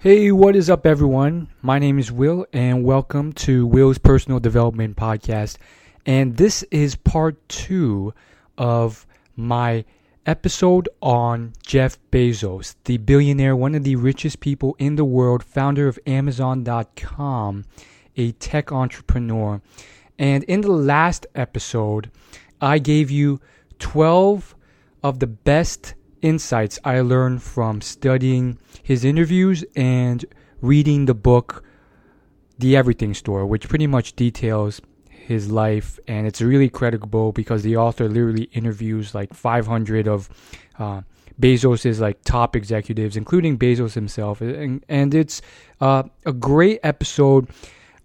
Hey, what is up, everyone? My name is Will, and welcome to Will's Personal Development Podcast. And this is part 2 of my episode on Jeff Bezos, the billionaire, one of the richest people in the world, founder of Amazon.com, a tech entrepreneur. And in the last episode, I gave you 12 of the best insights I learned from studying his interviews and reading the book The Everything Store, which pretty much details his life, and it's really credible because the author literally interviews like 500 of Bezos's like top executives, including Bezos himself, and it's a great episode.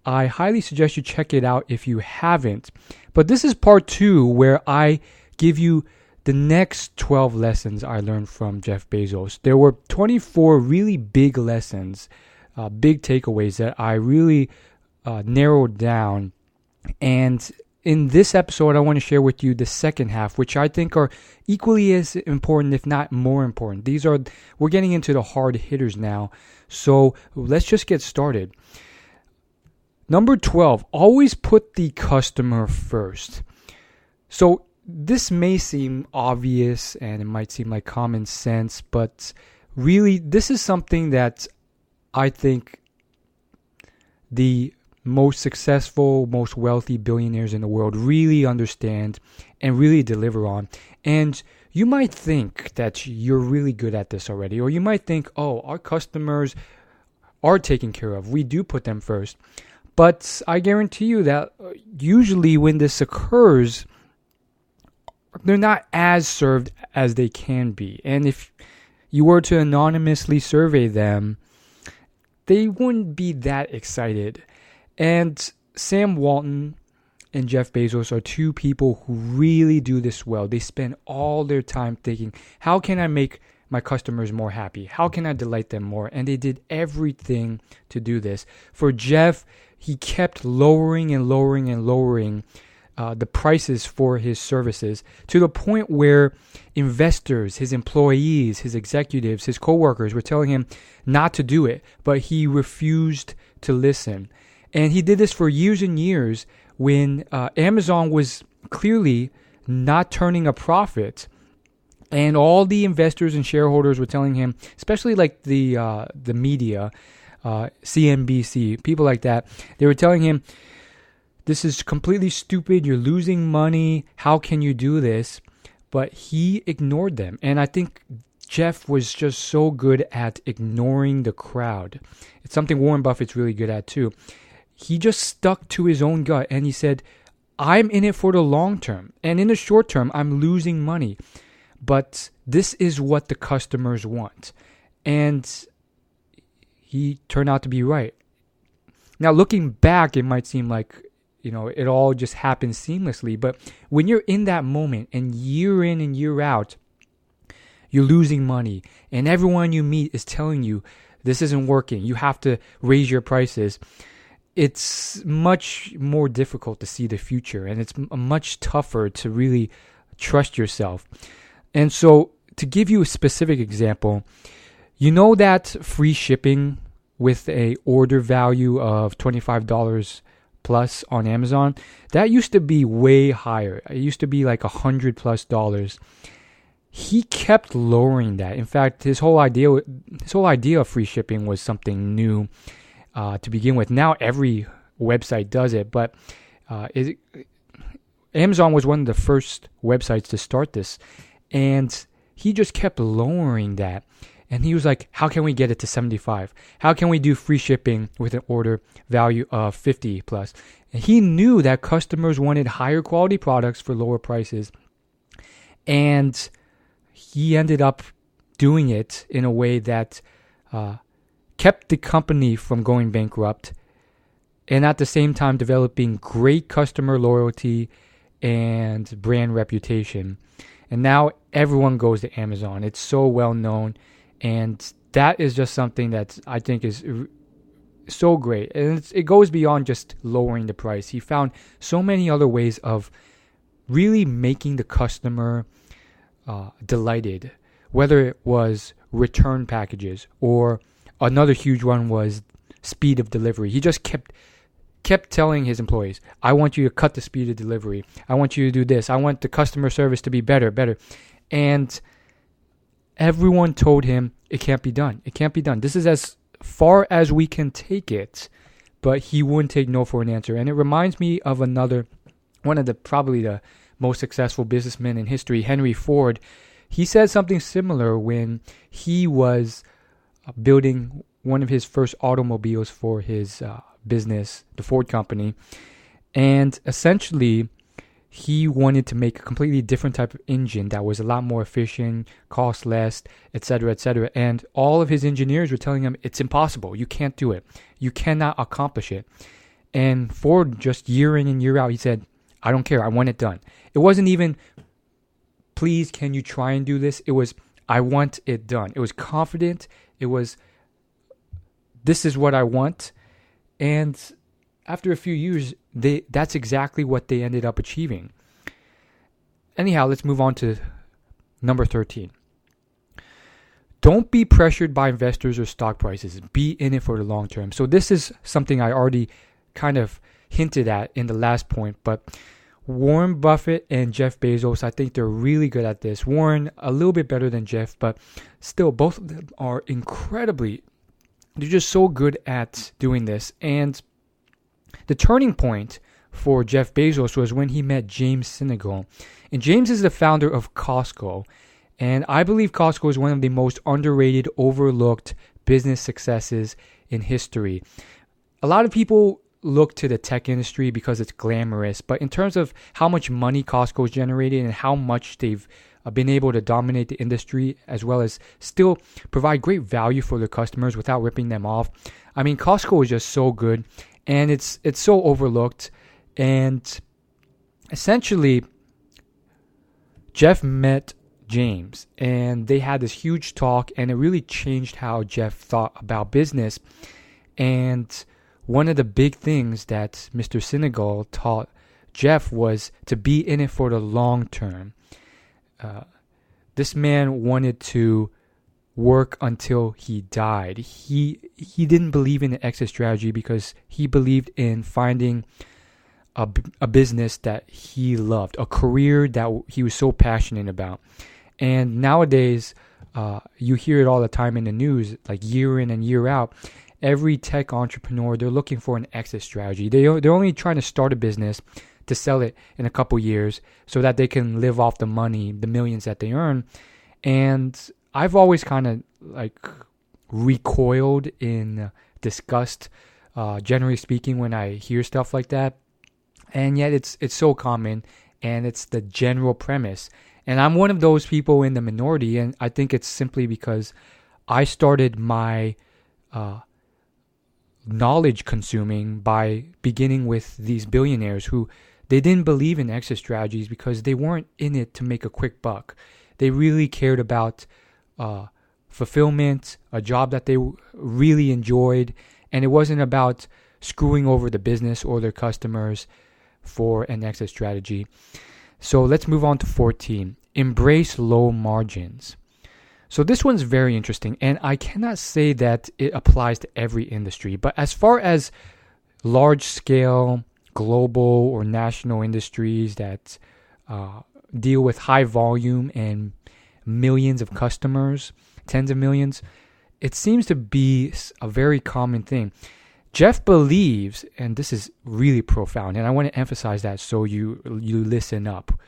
I highly suggest you check it out if you haven't. But this is part 2 where I give you the next 12 lessons I learned from Jeff Bezos. There were 24 really big lessons, big takeaways that I really narrowed down. And in this episode, I want to share with you the second half, which I think are equally as important, if not more important. We're getting into the hard hitters now. So let's just get started. Number 12, always put the customer first. So this may seem obvious and it might seem like common sense, but really this is something that I think the most successful, most wealthy billionaires in the world really understand and really deliver on. And you might think that you're really good at this already, or you might think, oh, our customers are taken care of. We do put them first. But I guarantee you that usually when this occurs, they're not as served as they can be. And if you were to anonymously survey them, they wouldn't be that excited. And Sam Walton and Jeff Bezos are two people who really do this well. They spend all their time thinking, how can I make my customers more happy? How can I delight them more? And they did everything to do this. For Jeff, he kept lowering and lowering and lowering the prices for his services to the point where investors, his employees, his executives, his coworkers were telling him not to do it, but he refused to listen. And he did this for years and years when Amazon was clearly not turning a profit. And all the investors and shareholders were telling him, especially like the media, CNBC, people like that, they were telling him, this is completely stupid. You're losing money. How can you do this? But he ignored them. And I think Jeff was just so good at ignoring the crowd. It's something Warren Buffett's really good at too. He just stuck to his own gut and he said, I'm in it for the long term. And in the short term, I'm losing money. But this is what the customers want. And he turned out to be right. Now, looking back, it might seem like, it all just happens seamlessly. But when you're in that moment and year in and year out, you're losing money and everyone you meet is telling you this isn't working. You have to raise your prices. It's much more difficult to see the future, and it's much tougher to really trust yourself. And so to give you a specific example, you know that free shipping with a order value of $25 plus on Amazon, that used to be way higher. It used to be like $100+. He kept lowering that. In fact, his whole idea of free shipping was something new to begin with. Now every website does it, but Amazon was one of the first websites to start this, and he just kept lowering that. And he was like, how can we get it to 75? How can we do free shipping with an order value of 50 plus? And he knew that customers wanted higher quality products for lower prices. And he ended up doing it in a way that kept the company from going bankrupt, and at the same time developing great customer loyalty and brand reputation. And now everyone goes to Amazon. It's so well known. And that is just something that I think is so great. And it goes beyond just lowering the price. He found so many other ways of really making the customer delighted, whether it was return packages or another huge one was speed of delivery. He just kept telling his employees, I want you to cut the speed of delivery. I want you to do this. I want the customer service to be better. And everyone told him it can't be done. It can't be done. This is as far as we can take it. But he wouldn't take no for an answer. And it reminds me of one of the probably the most successful businessmen in history, Henry Ford. He said something similar when he was building one of his first automobiles for his business, the Ford company. And essentially, he wanted to make a completely different type of engine that was a lot more efficient, cost less, etc., etc. And all of his engineers were telling him, it's impossible. You can't do it. You cannot accomplish it. And Ford, just year in and year out, he said, I don't care. I want it done. It wasn't even, please, can you try and do this? It was, I want it done. It was confident. It was, this is what I want. And after a few years, that's exactly what they ended up achieving. Anyhow, let's move on to number 13. Don't be pressured by investors or stock prices. Be in it for the long term. So this is something I already kind of hinted at in the last point, but Warren Buffett and Jeff Bezos, I think they're really good at this. Warren, a little bit better than Jeff, but still, both of them are they're just so good at doing this. And the turning point for Jeff Bezos was when he met James Sinegal. And James is the founder of Costco. And I believe Costco is one of the most underrated, overlooked business successes in history. A lot of people look to the tech industry because it's glamorous. But in terms of how much money Costco has generated and how much they've been able to dominate the industry, as well as still provide great value for their customers without ripping them off. I mean, Costco is just so good. And it's so overlooked. And essentially, Jeff met James. And they had this huge talk. And it really changed how Jeff thought about business. And one of the big things that Mr. Sinegal taught Jeff was to be in it for the long term. This man wanted to work until he died. He didn't believe in the exit strategy because he believed in finding a business that he loved, a career that he was so passionate about. And nowadays, you hear it all the time in the news, like year in and year out. Every tech entrepreneur, they're looking for an exit strategy. They're only trying to start a business to sell it in a couple years so that they can live off the money, the millions that they earn. And I've always kind of like recoiled in disgust, generally speaking, when I hear stuff like that. And yet it's so common, and it's the general premise. And I'm one of those people in the minority, and I think it's simply because I started my knowledge consuming by beginning with these billionaires who they didn't believe in exit strategies because they weren't in it to make a quick buck. They really cared about fulfillment, a job that they really enjoyed, and it wasn't about screwing over the business or their customers for an exit strategy. So let's move on to 14. Embrace low margins. So this one's very interesting, and I cannot say that it applies to every industry, but as far as large-scale, global or national industries that deal with high volume and millions of customers, tens of millions, it seems to be a very common thing. Jeff believes, and this is really profound, and I want to emphasize that so you listen up.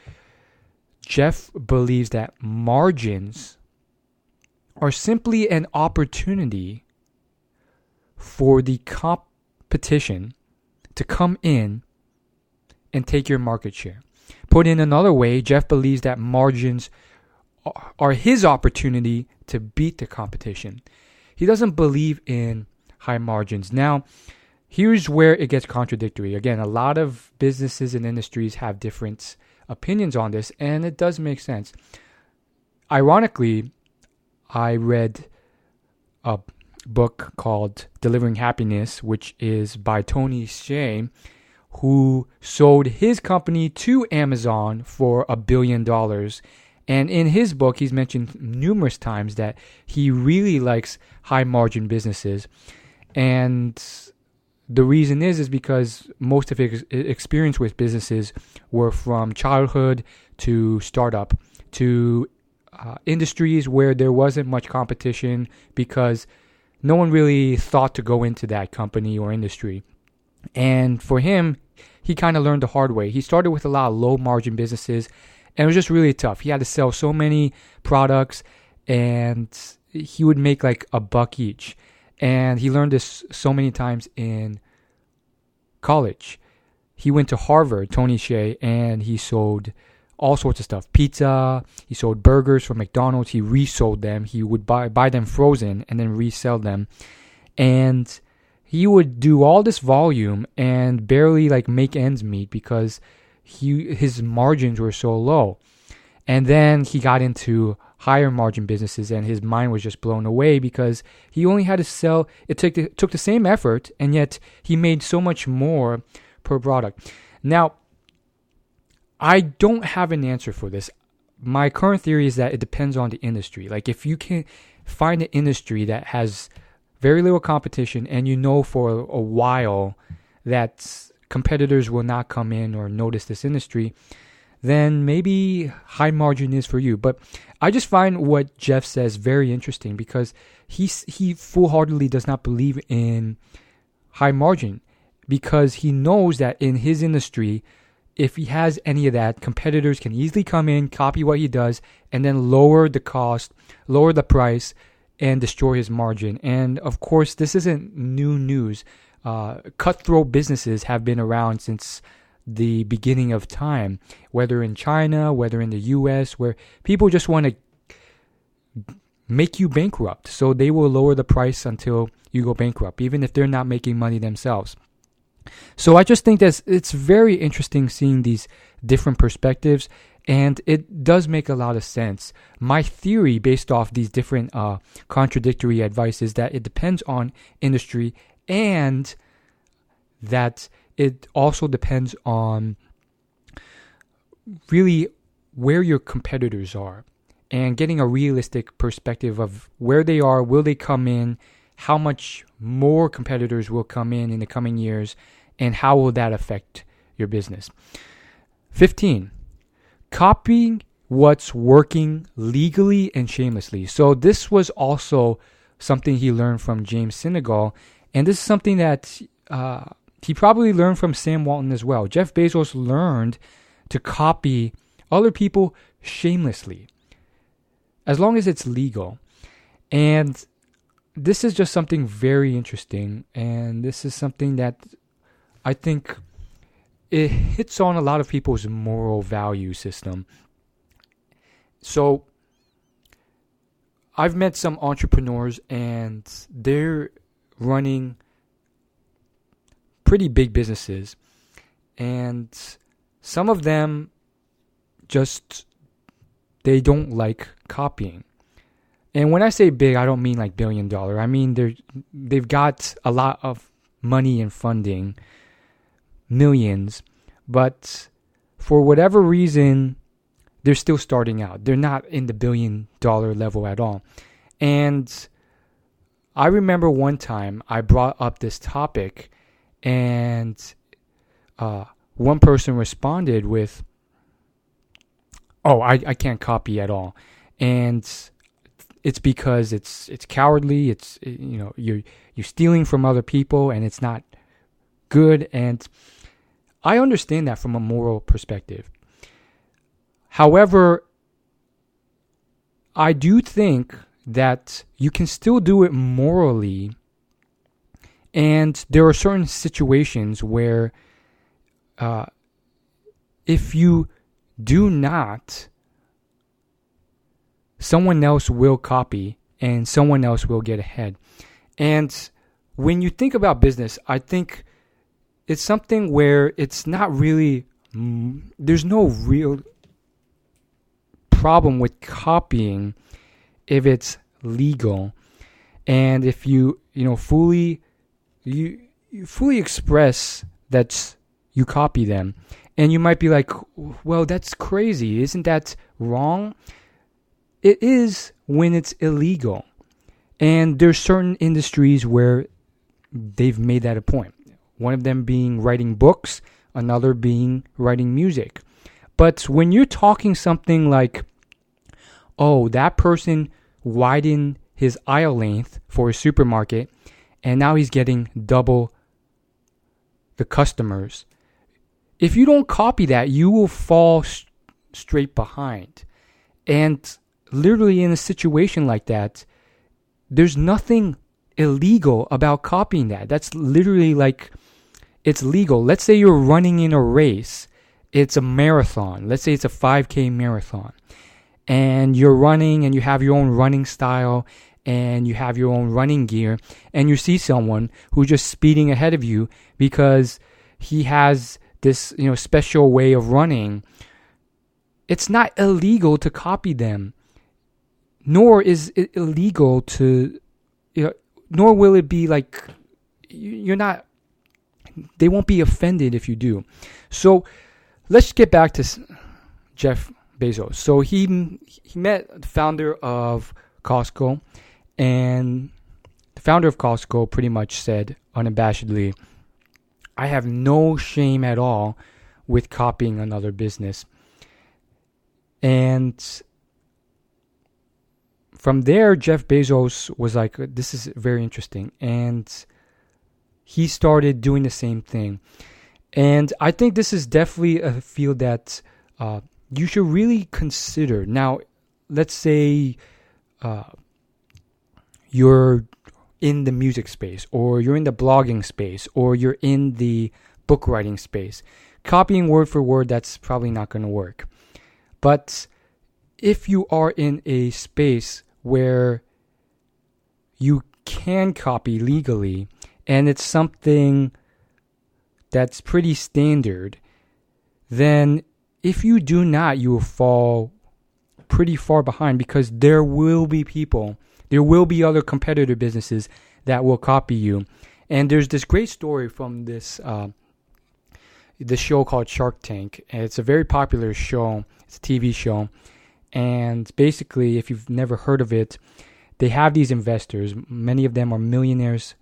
Jeff believes that margins are simply an opportunity for the competition to come in and take your market share. Put in another way, Jeff believes that margins are his opportunity to beat the competition. He doesn't believe in high margins. Now, here's where it gets contradictory. Again, a lot of businesses and industries have different opinions on this, and it does make sense. Ironically, I read a book called Delivering Happiness, which is by Tony Hsieh, who sold his company to Amazon for $1 billion. And in his book, he's mentioned numerous times that he really likes high margin businesses. And the reason is because most of his experience with businesses were from childhood to startup to industries where there wasn't much competition because no one really thought to go into that company or industry. And for him, he kind of learned the hard way. He started with a lot of low margin businesses, and it was just really tough. He had to sell so many products, and he would make like $1 each. And he learned this so many times in college. He went to Harvard, Tony Hsieh, and he sold all sorts of stuff. Pizza, he sold burgers from McDonald's, he resold them. He would buy them frozen and then resell them. And he would do all this volume and barely like make ends meet because his margins were so low. And then he got into higher margin businesses and his mind was just blown away because he only had to sell. It took the same effort, and yet he made so much more per product. Now, I don't have an answer for this. My current theory is that it depends on the industry. Like if you can find an industry that has very little competition and you know for a while that competitors will not come in or notice this industry, then maybe high margin is for you. But I just find what Jeff says very interesting because he full-heartedly does not believe in high margin because he knows that in his industry, if he has any of that, competitors can easily come in, copy what he does, and then lower the cost, lower the price, and destroy his margin. And of course, this isn't new news. Cutthroat businesses have been around since the beginning of time, whether in China, whether in the US, where people just want to make you bankrupt. So they will lower the price until you go bankrupt, even if they're not making money themselves. So I just think that it's very interesting seeing these different perspectives, and it does make a lot of sense. My theory based off these different contradictory advice is that it depends on industry, and that it also depends on really where your competitors are and getting a realistic perspective of where they are, will they come in, how much more competitors will come in the coming years, and how will that affect your business. 15, copying what's working legally and shamelessly. So this was also something he learned from James Sinegal, and this is something that he probably learned from Sam Walton as well. Jeff Bezos learned to copy other people shamelessly, as long as it's legal. And this is just something very interesting, and this is something that I think it hits on a lot of people's moral value system. So I've met some entrepreneurs, and they're running pretty big businesses, and some of them just, they don't like copying. And when I say big, I don't mean like $1 billion. I mean they've got a lot of money and funding, millions, but for whatever reason, they're still starting out. They're not in the $1 billion level at all. And I remember one time I brought up this topic, and one person responded with, "Oh, I can't copy at all," and it's because it's cowardly. It's, you know, you're stealing from other people, and it's not good. And I understand that from a moral perspective. However, I do think that you can still do it morally, and there are certain situations where if you do not, someone else will copy and someone else will get ahead. And when you think about business, I think it's something where it's not really, there's no real problem with copying if it's legal, and if you fully express that you copy them. And you might be like, well, that's crazy, isn't that wrong? it is when it's illegal. And there's certain industries where they've made that a point. One of them being writing books, another being writing music. But when you're talking something like, oh, that person widened his aisle length for a supermarket and now he's getting double the customers. If you don't copy that, you will fall straight behind. And literally in a situation like that, there's nothing illegal about copying that. That's literally like, it's legal. Let's say you're running in a race. It's a marathon. Let's say it's a 5K marathon. And you're running and you have your own running style and you have your own running gear. And you see someone who's just speeding ahead of you because he has this, special way of running. It's not illegal to copy them. Nor is it illegal to, nor will it be like, they won't be offended if you do. So let's get back to Jeff Bezos. So he met the founder of Costco, and the founder of Costco pretty much said unabashedly, I have no shame at all with copying another business. And from there, Jeff Bezos was like, this is very interesting. And he started doing the same thing. And I think this is definitely a field that you should really consider. Now, let's say you're in the music space, or you're in the blogging space, or you're in the book writing space. Copying word for word, that's probably not going to work. But if you are in a space where you can copy legally, and it's something that's pretty standard, then if you do not, you will fall pretty far behind, because there will be other competitor businesses that will copy you. And there's this great story from this show called Shark Tank. And it's a very popular show. It's a TV show. And basically, if you've never heard of it, they have these investors. Many of them are millionaires.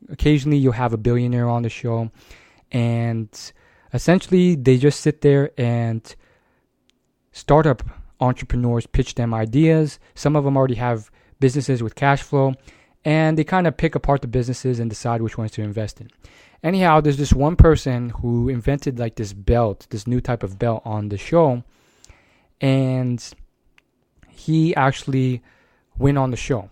Occasionally, you'll have a billionaire on the show. And essentially, they just sit there and startup entrepreneurs pitch them ideas. Some of them already have businesses with cash flow. And they kind of pick apart the businesses and decide which ones to invest in. Anyhow, there's this one person who invented like this belt, this new type of belt on the show. And he actually went on the show.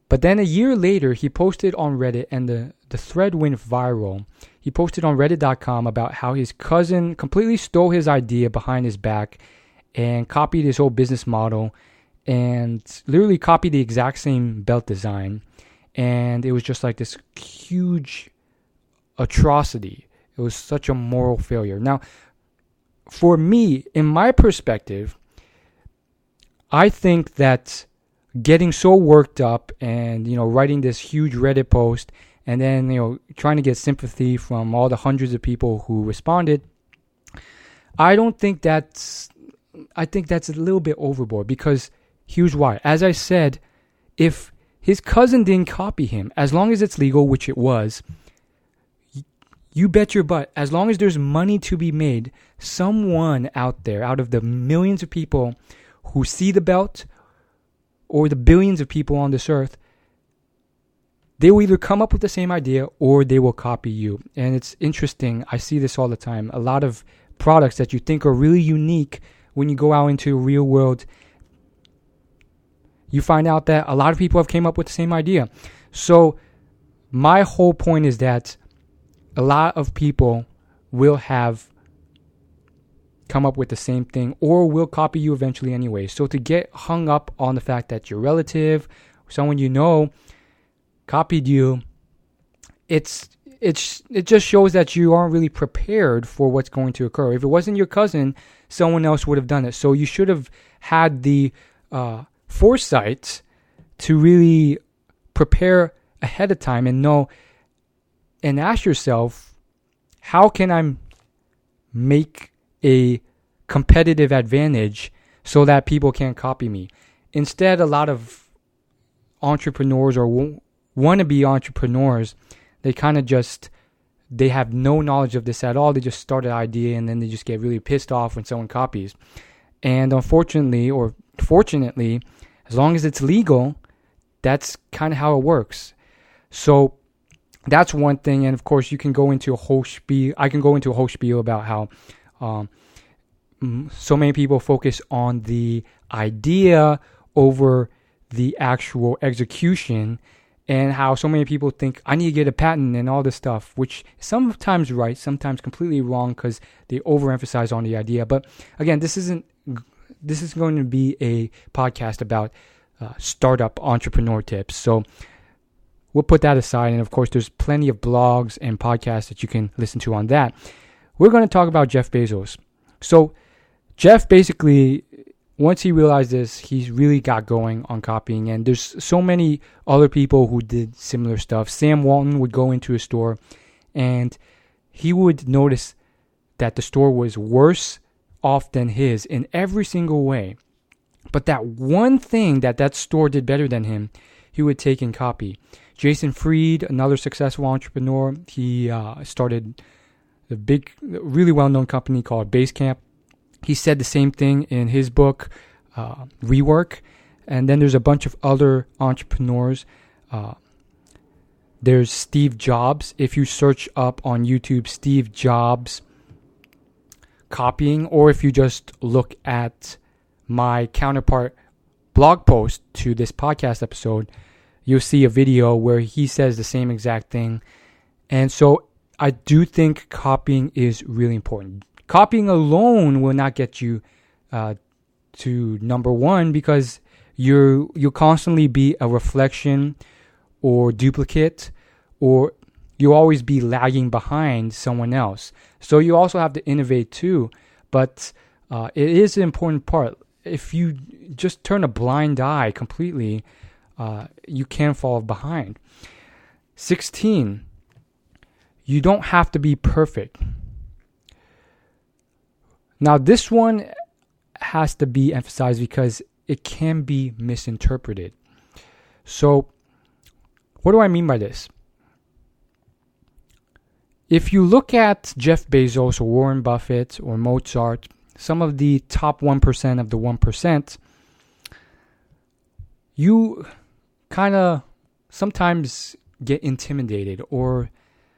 But then a year later, he posted on Reddit, and the thread went viral. He posted on reddit.com about how his cousin completely stole his idea behind his back and copied his whole business model and literally copied the exact same belt design. And it was just like this huge atrocity. It was such a moral failure. Now, for me, in my perspective, I think that getting so worked up and, writing this huge Reddit post and then, trying to get sympathy from all the hundreds of people who responded, I think that's a little bit overboard, because here's why. As I said, if his cousin didn't copy him, as long as it's legal, which it was, you bet your butt, as long as there's money to be made, someone out there, out of the millions of people who see the belt, or the billions of people on this earth, they will either come up with the same idea or they will copy you. And it's interesting. I see this all the time. A lot of products that you think are really unique, when you go out into the real world, you find out that a lot of people have came up with the same idea. So my whole point is that a lot of people will have come up with the same thing or will copy you eventually anyway. So to get hung up on the fact that your relative, someone you know, copied you, it just shows that you aren't really prepared for what's going to occur. If it wasn't your cousin, someone else would have done it. So you should have had the foresight to really prepare ahead of time and know and ask yourself, how can I make a competitive advantage so that people can't copy me. Instead, a lot of entrepreneurs or wannabe entrepreneurs, they kind of they have no knowledge of this at all. They just start an idea and then they just get really pissed off when someone copies. And unfortunately, or fortunately, as long as it's legal, that's kind of how it works. So that's one thing. And of course, you can go into a whole spiel. I can go into a whole spiel about how so many people focus on the idea over the actual execution, and how so many people think I need to get a patent and all this stuff, which is sometimes right, sometimes completely wrong because they overemphasize on the idea. But again, this is going to be a podcast about startup entrepreneur tips. So we'll put that aside. And of course, there's plenty of blogs and podcasts that you can listen to on that. We're going to talk about Jeff Bezos. So Jeff basically, once he realized this, he really got going on copying. And there's so many other people who did similar stuff. Sam Walton would go into a store and he would notice that the store was worse off than his in every single way. But that one thing that store did better than him, he would take and copy. Jason Fried, another successful entrepreneur, he started a big, really well-known company called Basecamp. He said the same thing in his book, Rework. And then there's a bunch of other entrepreneurs. There's Steve Jobs. If you search up on YouTube, Steve Jobs copying, or if you just look at my counterpart blog post to this podcast episode, you'll see a video where he says the same exact thing. And so I do think copying is really important. Copying alone will not get you to number one, because you'll constantly be a reflection or duplicate, or you'll always be lagging behind someone else. So you also have to innovate too. But it is an important part. If you just turn a blind eye completely, you can fall behind. 16, you don't have to be perfect. Now, this one has to be emphasized because it can be misinterpreted. So, what do I mean by this? If you look at Jeff Bezos or Warren Buffett or Mozart, some of the top 1% of the 1%, you kind of sometimes get intimidated, or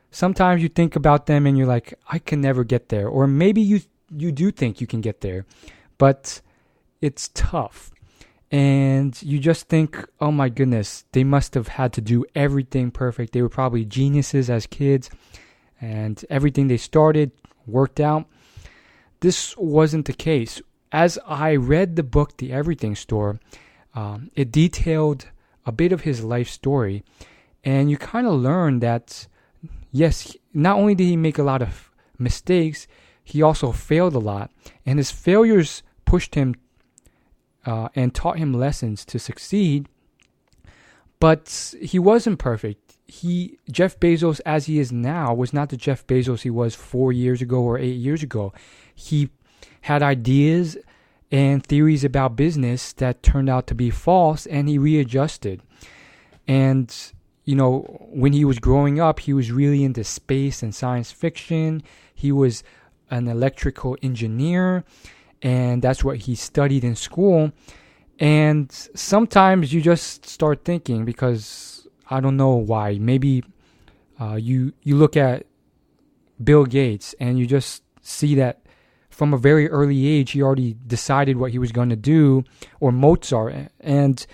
sometimes you think about them and you're like, I can never get there. Or maybe you do think you can get there, but it's tough. And you just think, oh my goodness, they must have had to do everything perfect. They were probably geniuses as kids, and everything they started worked out. This wasn't the case. As I read the book, The Everything Store, it detailed a bit of his life story. And you kind of learn that, yes, not only did he make a lot of mistakes, he also failed a lot. And his failures pushed him and taught him lessons to succeed. But he wasn't perfect. Jeff Bezos, as he is now, was not the Jeff Bezos he was 4 years ago or 8 years ago. He had ideas and theories about business that turned out to be false, and he readjusted. And, when he was growing up, he was really into space and science fiction. He was an electrical engineer, and that's what he studied in school. And sometimes you just start thinking, because I don't know why, maybe you look at Bill Gates and you just see that from a very early age he already decided what he was going to do, or Mozart, and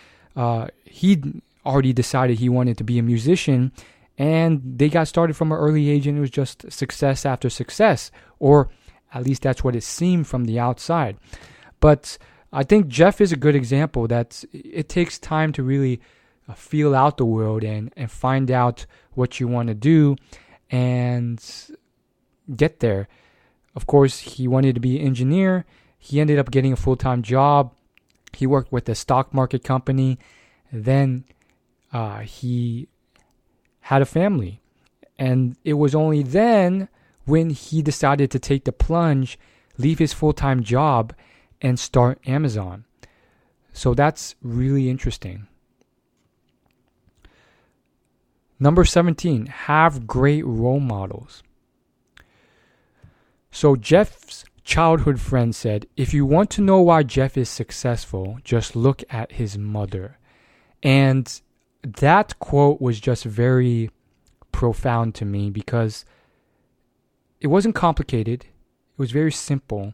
he already decided he wanted to be a musician, and they got started from an early age, and it was just success after success, or at least that's what it seemed from the outside. But I think Jeff is a good example that it takes time to really feel out the world and find out what you want to do and get there. Of course, he wanted to be an engineer. He ended up getting a full-time job. He worked with a stock market company. Then he had a family. And it was only then when he decided to take the plunge, leave his full-time job, and start Amazon. So that's really interesting. Number 17, have great role models. So Jeff's childhood friend said, if you want to know why Jeff is successful, just look at his mother. And that quote was just very profound to me because it wasn't complicated. It was very simple.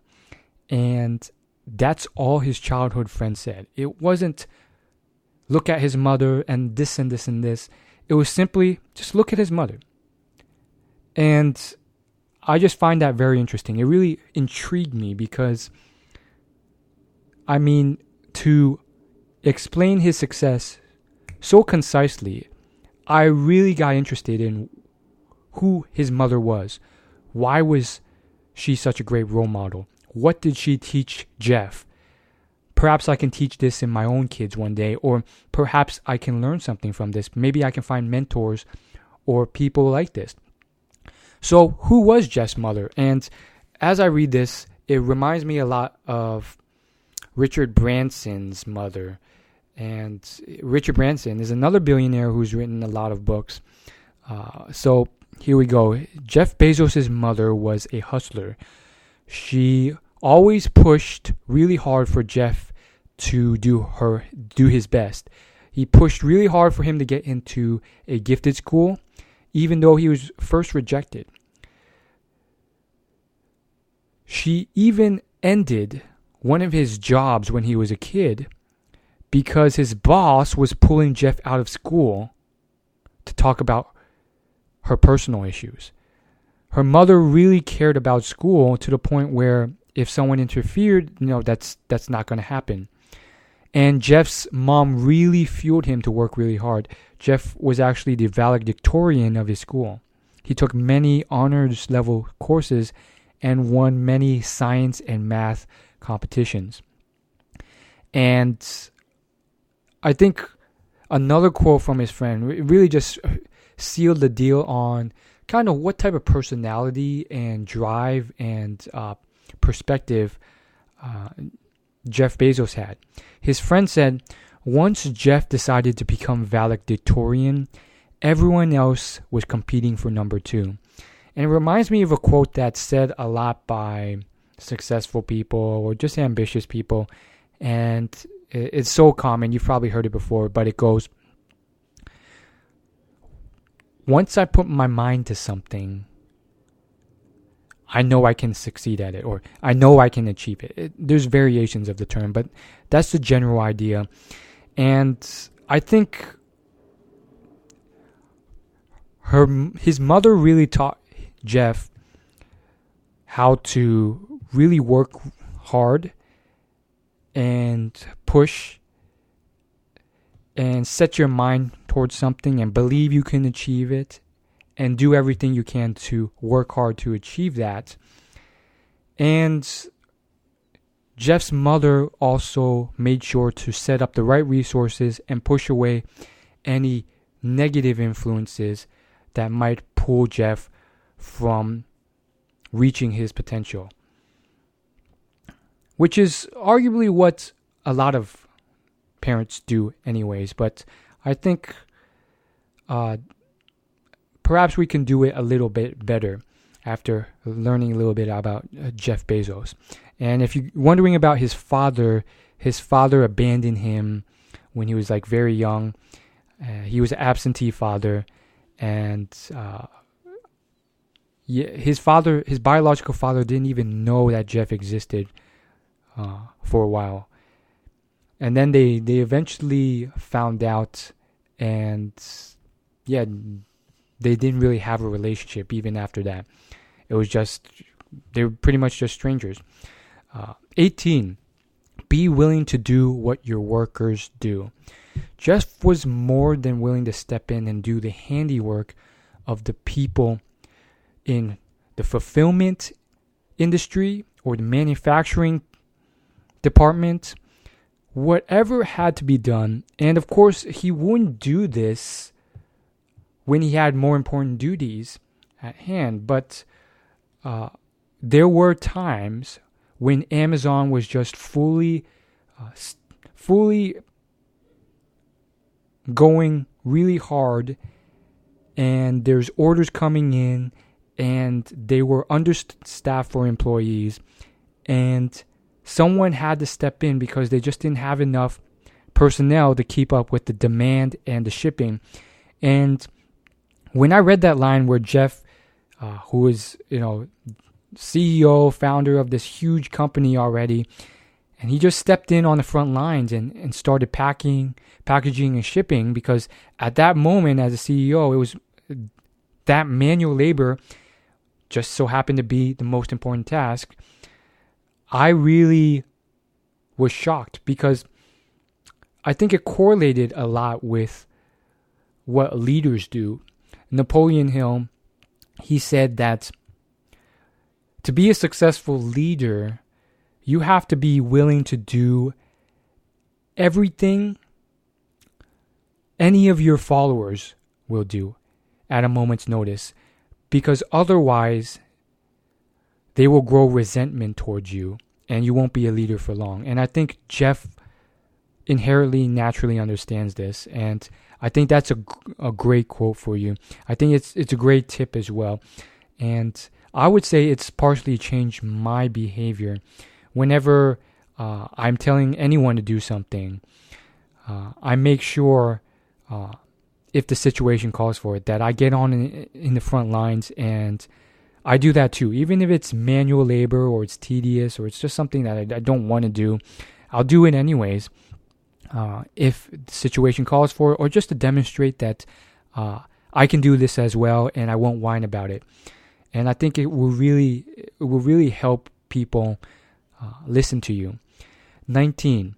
And that's all his childhood friend said. It wasn't look at his mother and this and this and this. It was simply just look at his mother. And I just find that very interesting. It really intrigued me because, to explain his success so concisely, I really got interested in who his mother was. Why was she such a great role model? What did she teach Jeff? Perhaps I can teach this in my own kids one day, or perhaps I can learn something from this. Maybe I can find mentors or people like this. So who was Jeff's mother? And as I read this, it reminds me a lot of Richard Branson's mother. And Richard Branson is another billionaire who's written a lot of books. So here we go. Jeff Bezos' mother was a hustler. She always pushed really hard for Jeff to do his best. He pushed really hard for him to get into a gifted school, even though he was first rejected. She even ended one of his jobs when he was a kid because his boss was pulling Jeff out of school to talk about her personal issues. Her mother really cared about school to the point where if someone interfered, that's not going to happen. And Jeff's mom really fueled him to work really hard. Jeff was actually the valedictorian of his school. He took many honors level courses and won many science and math competitions. And I think another quote from his friend really just sealed the deal on kind of what type of personality and drive and perspective Jeff Bezos had. His friend said, once Jeff decided to become valedictorian, everyone else was competing for number 2. And it reminds me of a quote that's said a lot by successful people or just ambitious people. And it's so common. You've probably heard it before, but it goes, once I put my mind to something, I know I can succeed at it, or I know I can achieve it. There's variations of the term, but that's the general idea. And I think his mother really taught Jeff how to really work hard and push and set your mind towards something and believe you can achieve it and do everything you can to work hard to achieve that. And Jeff's mother also made sure to set up the right resources and push away any negative influences that might pull Jeff from reaching his potential, which is arguably what a lot of parents do anyways. But I think perhaps we can do it a little bit better after learning a little bit about Jeff Bezos. And if you're wondering about his father abandoned him when he was very young. He was an absentee father, and his biological father didn't even know that Jeff existed for a while. And then they eventually found out, and they didn't really have a relationship even after that. It was they were pretty much just strangers. 18, be willing to do what your workers do. Jeff was more than willing to step in and do the handiwork of the people in the fulfillment industry or the manufacturing department, whatever had to be done. And of course, he wouldn't do this when he had more important duties at hand. But there were times when Amazon was just fully going really hard, and there's orders coming in, and they were understaffed for employees, and someone had to step in because they just didn't have enough personnel to keep up with the demand and the shipping. And when I read that line where Jeff, who is, CEO, founder of this huge company already, and he just stepped in on the front lines and started packaging and shipping, because at that moment as a CEO, it was that manual labor just so happened to be the most important task. I really was shocked, because I think it correlated a lot with what leaders do. Napoleon Hill, he said that to be a successful leader, you have to be willing to do everything any of your followers will do at a moment's notice, because otherwise they will grow resentment towards you and you won't be a leader for long. And I think Jeff inherently, naturally understands this, and I think that's a great quote for you. I think it's a great tip as well, and I would say it's partially changed my behavior. Whenever I'm telling anyone to do something, I make sure, if the situation calls for it, that I get on in the front lines, and I do that too. Even if it's manual labor or it's tedious or it's just something that I don't want to do, I'll do it anyways. If the situation calls for it, or just to demonstrate that I can do this as well, and I won't whine about it. And I think it will really help people listen to you. 19,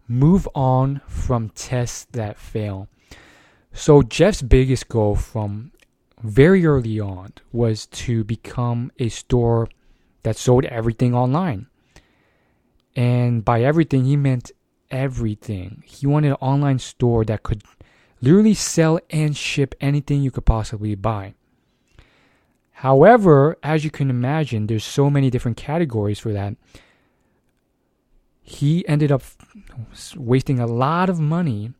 move on from tests that fail. So Jeff's biggest goal from very early on was to become a store that sold everything online. And by everything, he meant everything. He wanted an online store that could literally sell and ship anything you could possibly buy. However, as you can imagine, there's so many different categories for that. He ended up wasting a lot of money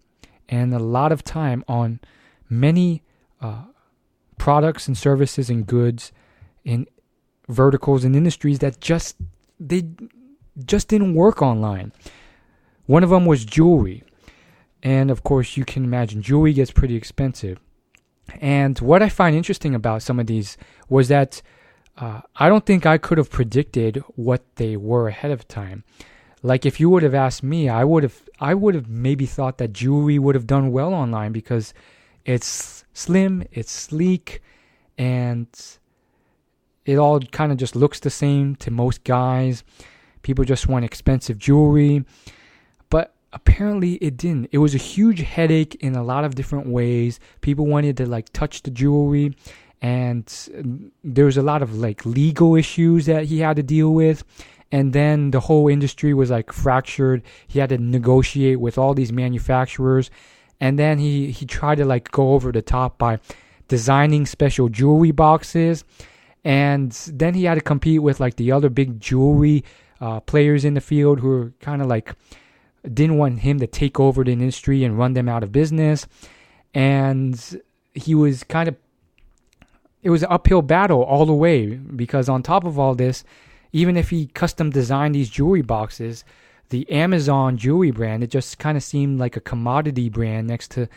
and a lot of time on many products and services and goods in verticals and industries that just didn't work online. One of them was jewelry. And of course, you can imagine jewelry gets pretty expensive. And what I find interesting about some of these was that I don't think I could have predicted what they were ahead of time. Like if you would have asked me, I would have maybe thought that jewelry would have done well online because it's slim, it's sleek, and it all kind of just looks the same to most guys. People just want expensive jewelry. But apparently it didn't. It was a huge headache in a lot of different ways. People wanted to touch the jewelry, and there was a lot of legal issues that he had to deal with. And then the whole industry was fractured. He had to negotiate with all these manufacturers. And then he tried to go over the top by designing special jewelry boxes. And then he had to compete with the other big jewelry players in the field who were kind of didn't want him to take over the industry and run them out of business. And he was it was an uphill battle all the way, because on top of all this, even if he custom designed these jewelry boxes, the Amazon jewelry brand, it just kind of seemed like a commodity brand next to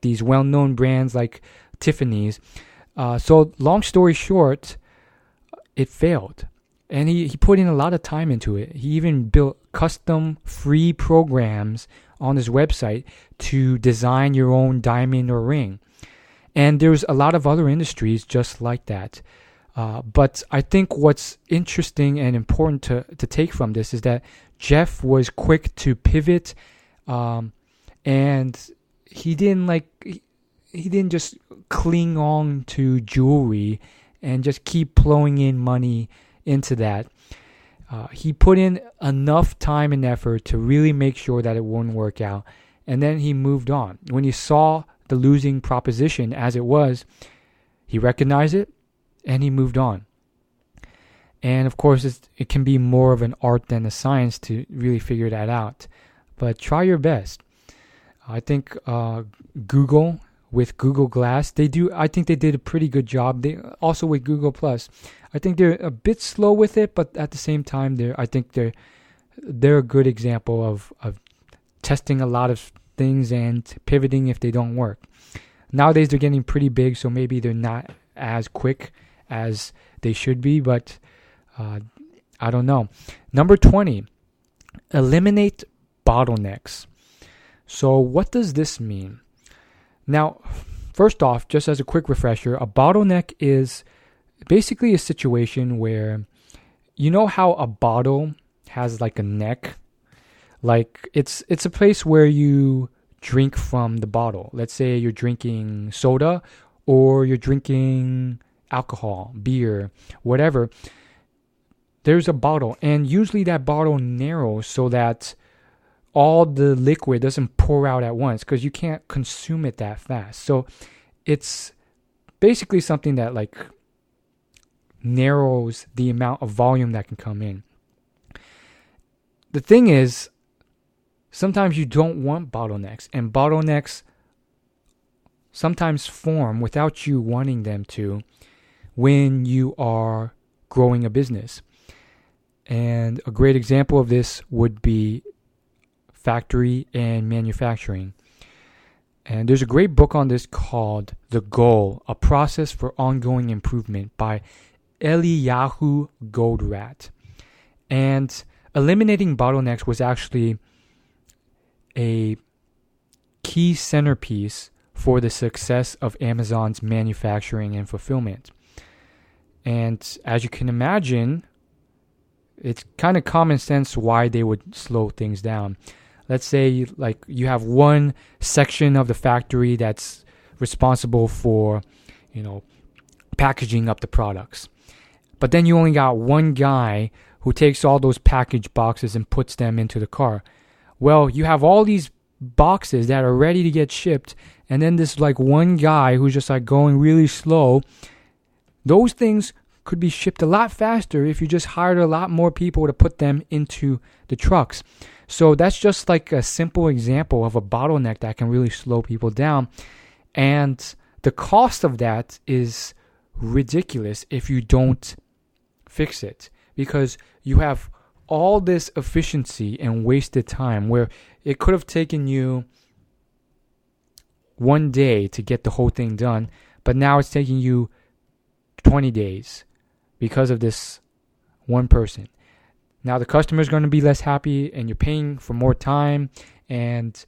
these well-known brands like Tiffany's. So long story short, it failed. And he put in a lot of time into it. He even built custom free programs on his website to design your own diamond or ring. And there's a lot of other industries just like that. But I think what's interesting and important to take from this is that Jeff was quick to pivot, and he didn't just cling on to jewelry and just keep plowing in money into that. He put in enough time and effort to really make sure that it wouldn't work out, and then he moved on. When he saw the losing proposition as it was, he recognized it, and he moved on. And of course, it can be more of an art than a science to really figure that out. But try your best. I think Google, with Google Glass, I think they did a pretty good job. They also with Google Plus. I think they're a bit slow with it, but at the same time, I think they're a good example of testing a lot of things and pivoting if they don't work. Nowadays, they're getting pretty big, so maybe they're not as quick as they should be, but I don't know. Number 20, eliminate bottlenecks. So what does this mean? Now, first off, just as a quick refresher, a bottleneck is basically a situation where, you know how a bottle has like a neck? Like it's a place where you drink from the bottle. Let's say you're drinking soda or you're drinking alcohol, beer, whatever. There's a bottle, and usually that bottle narrows so that all the liquid doesn't pour out at once because you can't consume it that fast. So it's basically something that like narrows the amount of volume that can come in. The thing is, sometimes you don't want bottlenecks, and bottlenecks sometimes form without you wanting them to when you are growing a business. And a great example of this would be factory and manufacturing. And there's a great book on this called The Goal, A Process for Ongoing Improvement by Eliyahu Goldratt. And eliminating bottlenecks was actually a key centerpiece for the success of Amazon's manufacturing and fulfillment. And as you can imagine, it's kind of common sense why they would slow things down. Let's say you have one section of the factory that's responsible for, packaging up the products. But then you only got one guy who takes all those package boxes and puts them into the car. Well, you have all these boxes that are ready to get shipped, and then this one guy who's just going really slow. Those things could be shipped a lot faster if you just hired a lot more people to put them into the trucks. So that's just a simple example of a bottleneck that can really slow people down. And the cost of that is ridiculous if you don't fix it, because you have all this efficiency and wasted time where it could have taken you one day to get the whole thing done, but now it's taking you 20 days because of this one person. Now the customer is going to be less happy, and you're paying for more time, and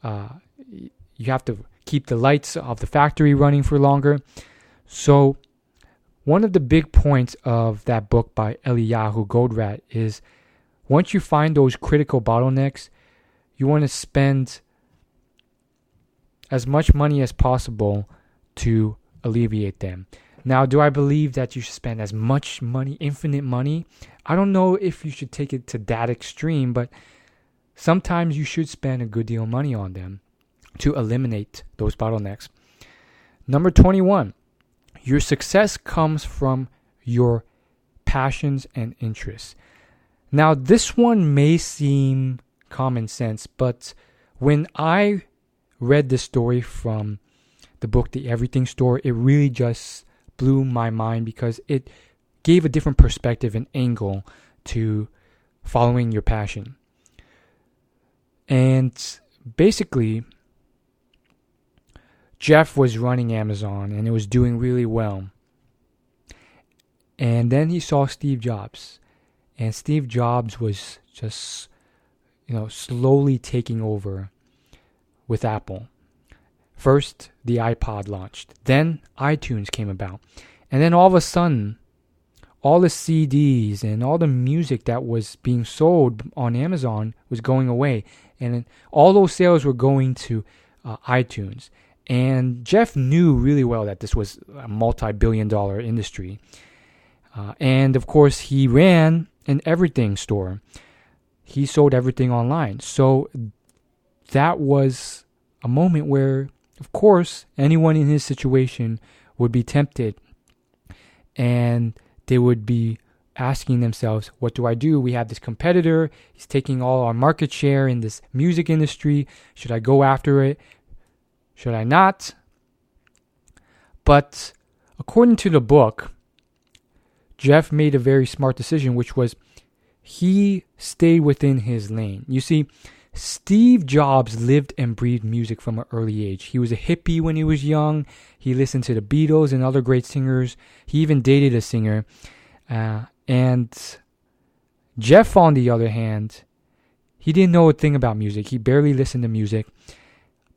you have to keep the lights of the factory running for longer. So one of the big points of that book by Eliyahu Goldratt is once you find those critical bottlenecks, you want to spend as much money as possible to alleviate them. Now, do I believe that you should spend as much money, infinite money? I don't know if you should take it to that extreme, but sometimes you should spend a good deal of money on them to eliminate those bottlenecks. Number 21, your success comes from your passions and interests. Now, this one may seem common sense, but when I read this story from the book The Everything Store, it really just blew my mind because it gave a different perspective and angle to following your passion. And basically, Jeff was running Amazon and it was doing really well. And then he saw Steve Jobs. And Steve Jobs was just, slowly taking over with Apple. First, the iPod launched. Then iTunes came about. And then all of a sudden, all the CDs and all the music that was being sold on Amazon was going away. And all those sales were going to iTunes. And Jeff knew really well that this was a multi-billion-dollar industry. And of course, he ran an everything store. He sold everything online. So that was a moment where, of course, anyone in his situation would be tempted, and they would be asking themselves, what do I do? We have this competitor. He's taking all our market share in this music industry. Should I go after it? Should I not? But according to the book, Jeff made a very smart decision, which was he stayed within his lane. You see, Steve Jobs lived and breathed music from an early age. He was a hippie when he was young. He listened to the Beatles and other great singers. He even dated a singer. And Jeff, on the other hand, he didn't know a thing about music. He barely listened to music.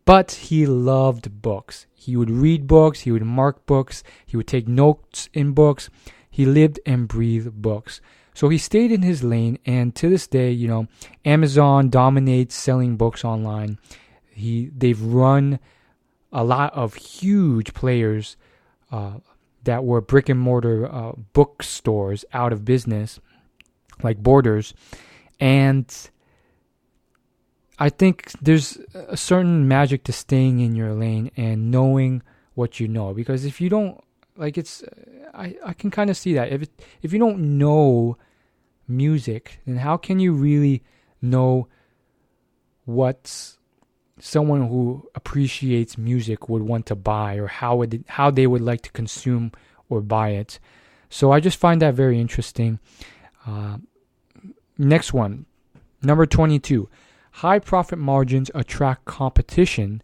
But he loved books. He would read books. He would mark books. He would take notes in books. He lived and breathed books. So he stayed in his lane, and to this day, Amazon dominates selling books online. They've run a lot of huge players that were brick and mortar bookstores out of business, like Borders. And I think there's a certain magic to staying in your lane and knowing what you know. Because if you don't, I can kind of see that. If you don't know music, then how can you really know what someone who appreciates music would want to buy, or how they would like to consume or buy it? So I just find that very interesting. Next one, number 22. High profit margins attract competition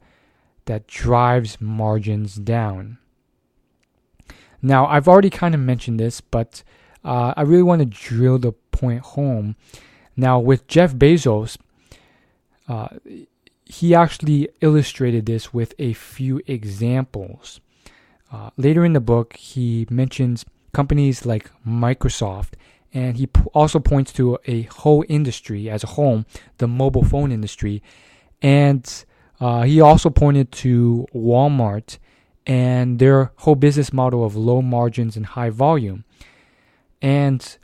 that drives margins down. Now, I've already kind of mentioned this, but I really want to drill the point home. Now, with Jeff Bezos, he actually illustrated this with a few examples. Later in the book, he mentions companies like Microsoft, and he also points to a whole industry as a whole, the mobile phone industry. And he also pointed to Walmart and their whole business model of low margins and high volume. And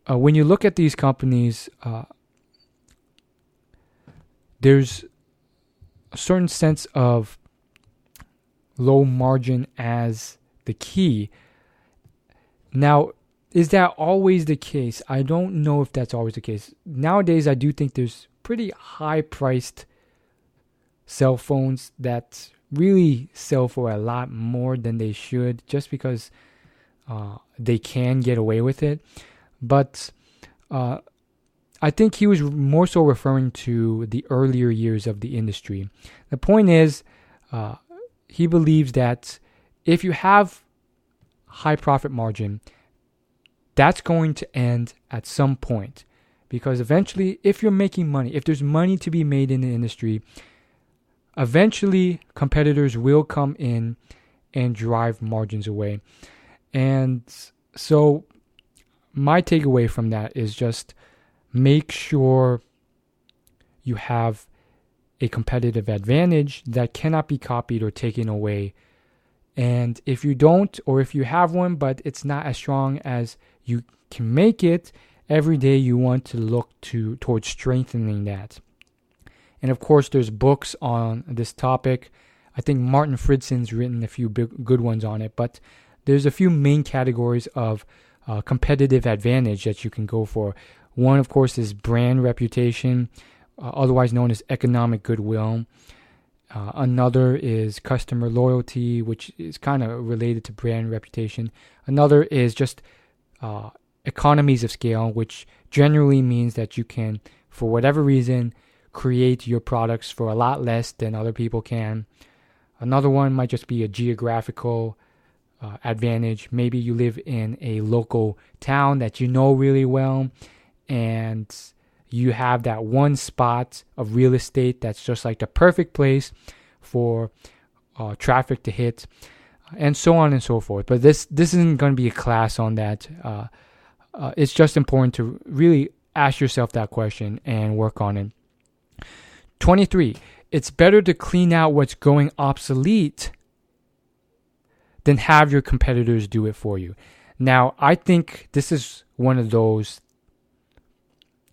when you look at these companies, there's a certain sense of low margin as the key. Now, is that always the case? I don't know if that's always the case. Nowadays, I do think there's pretty high-priced cell phones that really sell for a lot more than they should, just because they can get away with it. But I think he was more so referring to the earlier years of the industry. The point is, he believes that if you have high profit margin, that's going to end at some point. Because eventually, if you're making money, if there's money to be made in the industry, eventually competitors will come in and drive margins away. And so my takeaway from that is just make sure you have a competitive advantage that cannot be copied or taken away. And if you don't, or if you have one but it's not as strong as you can make it, every day you want to look towards strengthening that. And of course, there's books on this topic. I think Martin Fridson's written a few good ones on it, but there's a few main categories of competitive advantage that you can go for. One, of course, is brand reputation, otherwise known as economic goodwill. Another is customer loyalty, which is kind of related to brand reputation. Another is just economies of scale, which generally means that you can, for whatever reason, create your products for a lot less than other people can. Another one might just be a geographical advantage. Maybe you live in a local town that you know really well, and you have that one spot of real estate that's just like the perfect place for traffic to hit, and so on and so forth. But this isn't going to be a class on that. It's just important to really ask yourself that question and work on it. 23. It's better to clean out what's going obsolete than have your competitors do it for you. Now, I think this is one of those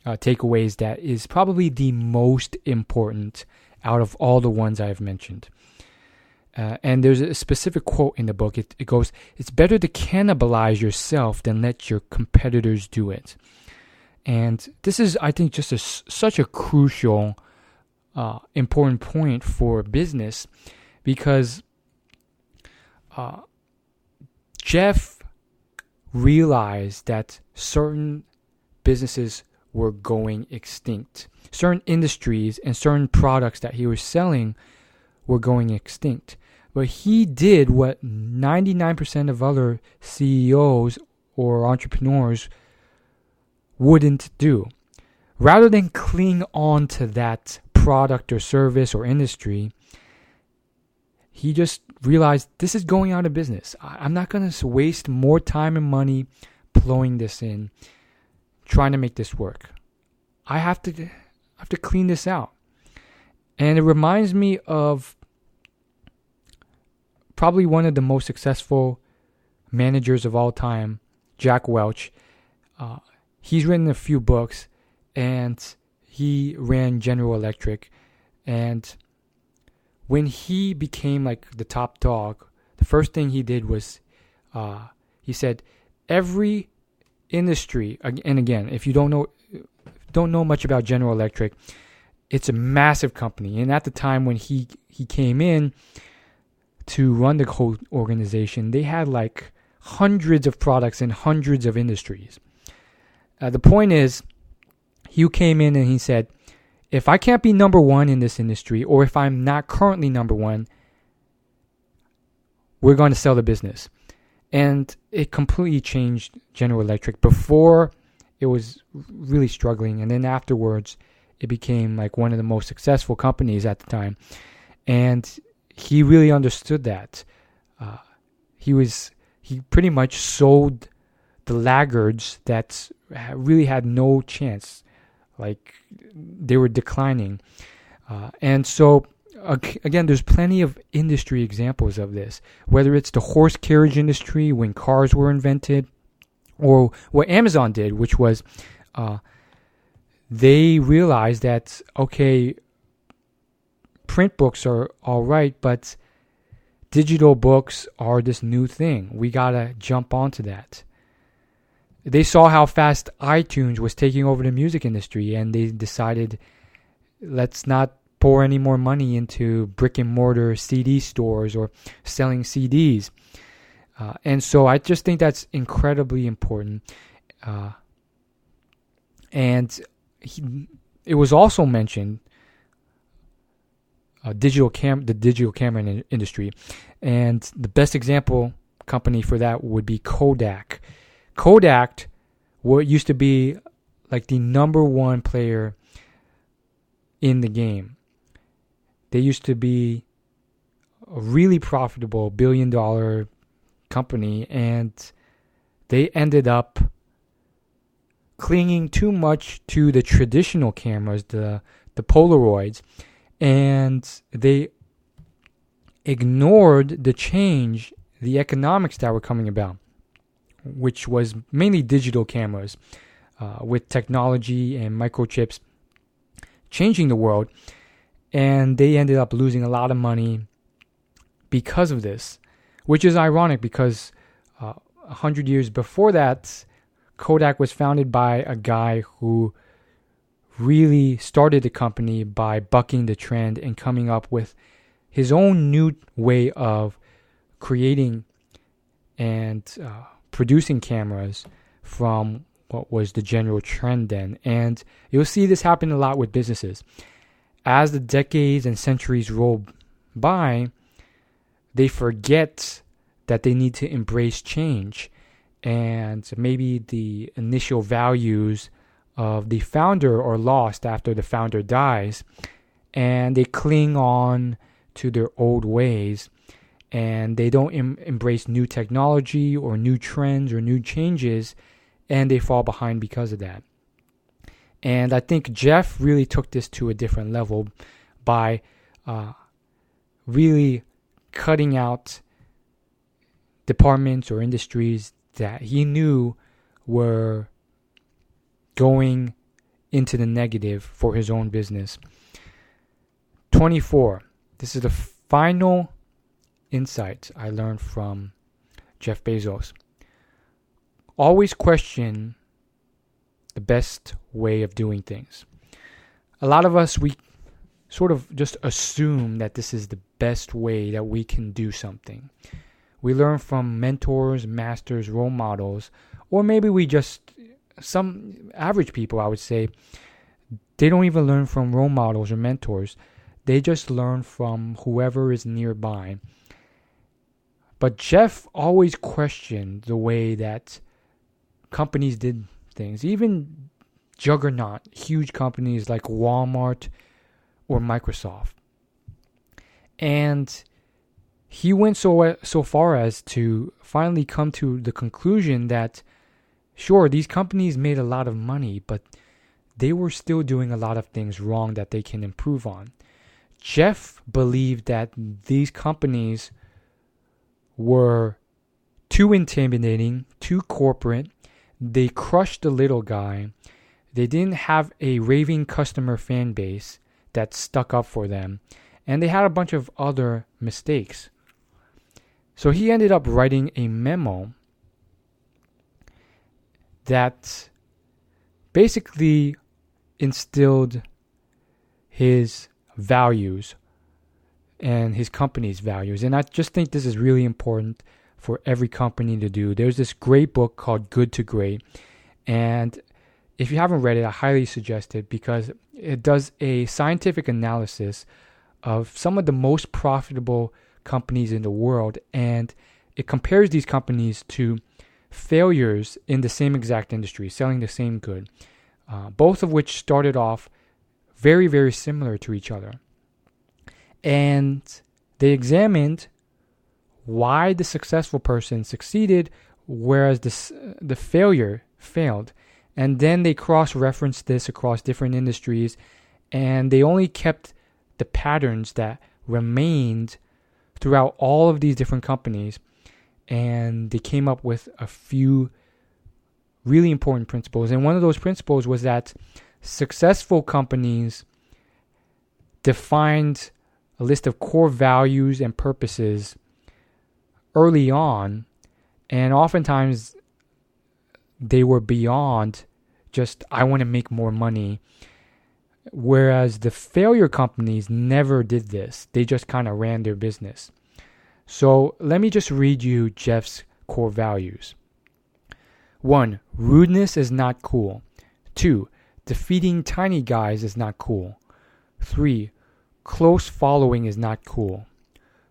takeaways that is probably the most important out of all the ones I've mentioned. And there's a specific quote in the book. It goes, "It's better to cannibalize yourself than let your competitors do it." And this is, I think, just such a crucial, important point for business, because Jeff realized that certain businesses were going extinct. Certain industries and certain products that he was selling were going extinct. But he did what 99% of other CEOs or entrepreneurs wouldn't do. Rather than cling on to that product or service or industry, he just realized, this is going out of business. I'm not going to waste more time and money blowing this in, trying to make this work. I have to clean this out. And it reminds me of probably one of the most successful managers of all time, Jack Welch. He's written a few books, and he ran General Electric. And when he became like the top dog, the first thing he did was he said, every industry, and again, if you don't know much about General Electric, it's a massive company. And at the time when he came in to run the whole organization, they had like hundreds of products in hundreds of industries. The point is, he came in and he said, if I can't be number one in this industry, or if I'm not currently number one, we're going to sell the business. And it completely changed General Electric. Before, it was really struggling, and then afterwards, it became like one of the most successful companies at the time. And he really understood that. He pretty much sold the laggards that really had no chance. Like, they were declining. And so, again, there's plenty of industry examples of this. Whether it's the horse carriage industry when cars were invented, or what Amazon did, which was they realized that, okay, print books are all right, but digital books are this new thing. We got to jump onto that. They saw how fast iTunes was taking over the music industry, and they decided, let's not pour any more money into brick and mortar CD stores or selling CDs. And so I just think that's incredibly important. And it was also mentioned, the digital camera industry. And the best example company for that would be Kodak. Kodak, what used to be like the number one player in the game. They used to be a really profitable $1 billion company, and they ended up clinging too much to the traditional cameras, the Polaroids, and they ignored the change, the economics that were coming about, which was mainly digital cameras, with technology and microchips changing the world. And they ended up losing a lot of money because of this, which is ironic because 100 years before that, Kodak was founded by a guy who really started the company by bucking the trend and coming up with his own new way of creating and producing cameras from what was the general trend then. And you'll see this happen a lot with businesses. As the decades and centuries roll by, they forget that they need to embrace change, and maybe the initial values of the founder are lost after the founder dies, and they cling on to their old ways, and they don't embrace new technology or new trends or new changes, and they fall behind because of that. And I think Jeff really took this to a different level by really cutting out departments or industries that he knew were going into the negative for his own business. 24. This is the final insight I learned from Jeff Bezos. Always question the best way of doing things. A lot of us, we sort of just assume that this is the best way that we can do something. We learn from mentors, masters, role models, or maybe some average people, I would say, they don't even learn from role models or mentors. They just learn from whoever is nearby. But Jeff always questioned the way that companies did things, even juggernaut, huge companies like Walmart or Microsoft. And he went so far as to finally come to the conclusion that, sure, these companies made a lot of money, but they were still doing a lot of things wrong that they can improve on. Jeff believed that these companies were too intimidating, too corporate. They crushed the little guy. They didn't have a raving customer fan base that stuck up for them. And they had a bunch of other mistakes. So he ended up writing a memo that basically instilled his values and his company's values. And I just think this is really important for every company to do. There's this great book called Good to Great. And if you haven't read it, I highly suggest it because it does a scientific analysis of some of the most profitable companies in the world. And it compares these companies to failures in the same exact industry, selling the same good, both of which started off very, very similar to each other. And they examined why the successful person succeeded, whereas the failure failed. And then they cross-referenced this across different industries, and they only kept the patterns that remained throughout all of these different companies. And they came up with a few really important principles. And one of those principles was that successful companies defined a list of core values and purposes early on, and oftentimes they were beyond just, I want to make more money. Whereas the failure companies never did this. They just kind of ran their business. So let me just read you Jeff's core values. 1. Rudeness is not cool. 2. Defeating tiny guys is not cool. 3. Close following is not cool.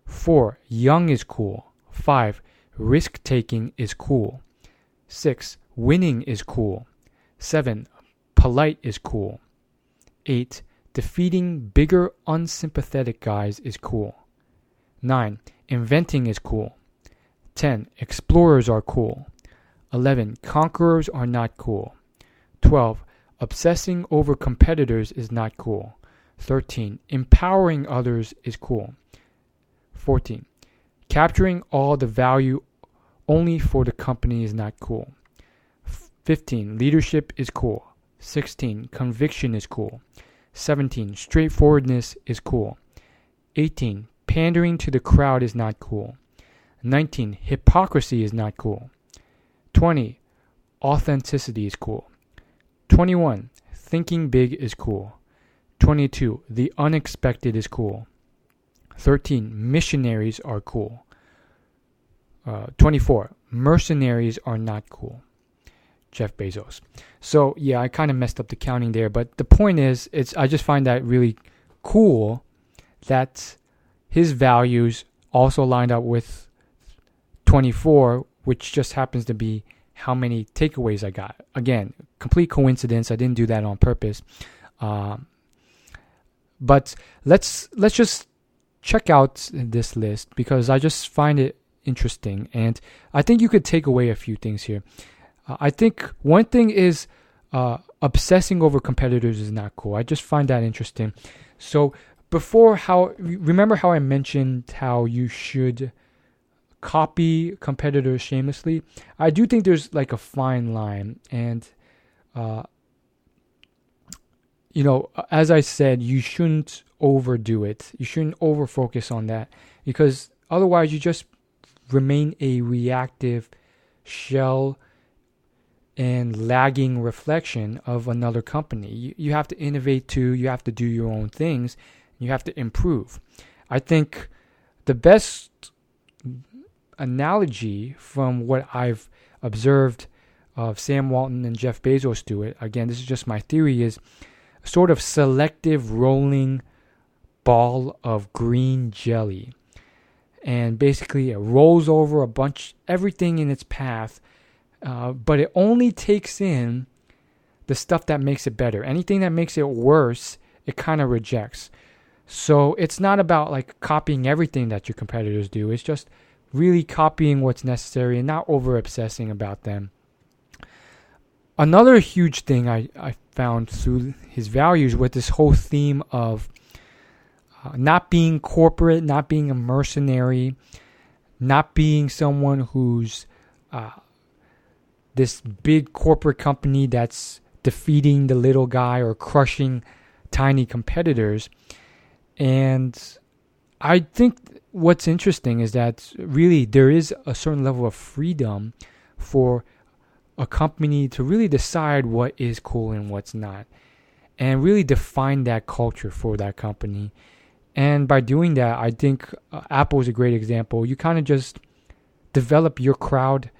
4. Young is cool. 5. Risk-taking is cool. 6. Winning is cool. 7. Polite is cool. 8. Defeating bigger, unsympathetic guys is cool. 9. Inventing is cool. 10. Explorers are cool. 11. Conquerors are not cool. 12. Obsessing over competitors is not cool. 13. Empowering others is cool. 14. Capturing all the value only for the company is not cool. 15. Leadership is cool. 16. Conviction is cool. 17. Straightforwardness is cool. 18. Pandering to the crowd is not cool. 19. Hypocrisy is not cool. 20. Authenticity is cool. 21. Thinking big is cool. 22. The unexpected is cool. 13. Missionaries are cool. 24. Mercenaries are not cool. Jeff Bezos. So yeah, I kind of messed up the counting there, but the point is, I just find that really cool that his values also lined up with 24, which just happens to be how many takeaways I got. Again, complete coincidence. I didn't do that on purpose. But let's just check out this list because I just find it interesting, and I think you could take away a few things here. I think one thing is obsessing over competitors is not cool. I just find that interesting. So remember how I mentioned how you should copy competitors shamelessly? I do think there's like a fine line, and as I said, you shouldn't overdo it. You shouldn't over focus on that because otherwise you just remain a reactive shell and lagging reflection of another company. You have to innovate too. You have to do your own things. You have to improve. I think the best analogy from what I've observed of Sam Walton and Jeff Bezos do it, again, this is just my theory, is a sort of selective rolling ball of green jelly. And basically it rolls over everything in its path, but it only takes in the stuff that makes it better. Anything that makes it worse, it kind of rejects. So it's not about like copying everything that your competitors do. It's just really copying what's necessary and not over obsessing about them. Another huge thing I found through his values was this whole theme of not being corporate, not being a mercenary, not being someone who's this big corporate company that's defeating the little guy or crushing tiny competitors. And I think what's interesting is that really there is a certain level of freedom for a company to really decide what is cool and what's not, and really define that culture for that company. And by doing that, I think Apple is a great example. You kind of just develop your crowd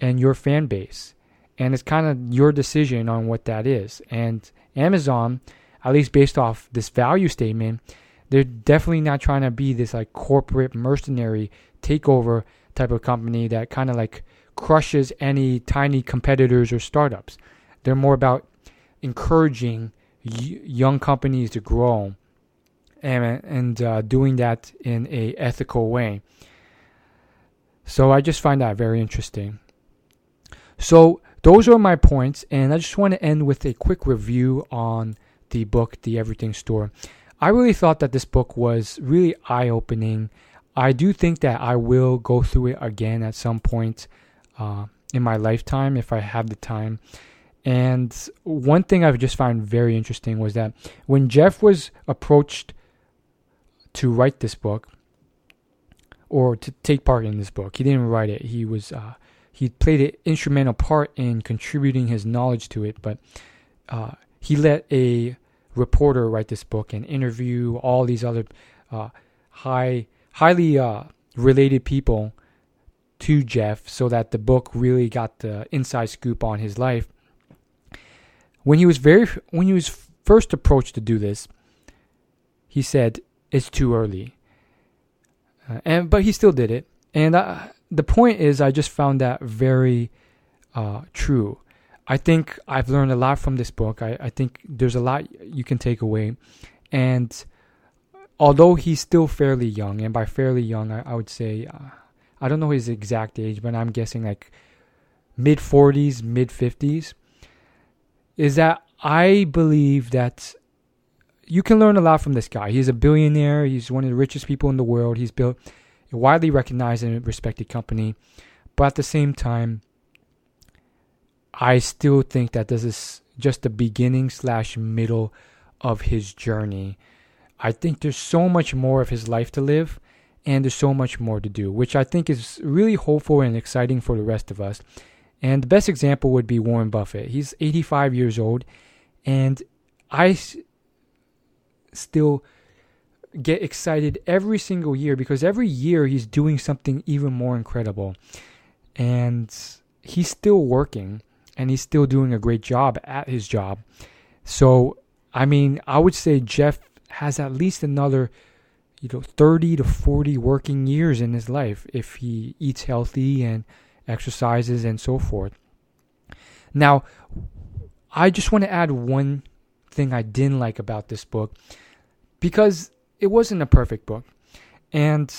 and your fan base, and it's kind of your decision on what that is. And Amazon, at least based off this value statement, they're definitely not trying to be this like corporate mercenary takeover type of company that kind of like crushes any tiny competitors or startups. They're more about encouraging young companies to grow and doing that in a ethical way. So I just find that very interesting. So those are my points, and I just want to end with a quick review on the book, The Everything Store. I really thought that this book was really eye-opening. I do think that I will go through it again at some point in my lifetime if I have the time. And one thing I've just found very interesting was that when Jeff was approached to write this book, or to take part in this book, he didn't write it. He played an instrumental part in contributing his knowledge to it, but he let a reporter write this book and interview all these other highly related people to Jeff, so that the book really got the inside scoop on his life. When he was first approached to do this, he said it's too early, but he still did it. And the point is, I just found that very true. I think I've learned a lot from this book. I think there's a lot you can take away. And although he's still fairly young, and by fairly young, I would say, I don't know his exact age, but I'm guessing like mid-40s, mid-50s, is that I believe that you can learn a lot from this guy. He's a billionaire. He's one of the richest people in the world. He's built a widely recognized and respected company. But at the same time, I still think that this is just the beginning / middle of his journey. I think there's so much more of his life to live, and there's so much more to do, which I think is really hopeful and exciting for the rest of us. And the best example would be Warren Buffett. He's 85 years old, and I still get excited every single year because every year he's doing something even more incredible. And he's still working, and he's still doing a great job at his job. So, I mean, I would say Jeff has at least another 30 to 40 working years in his life if he eats healthy and exercises and so forth. Now, I just want to add one thing I didn't like about this book, because it wasn't a perfect book. And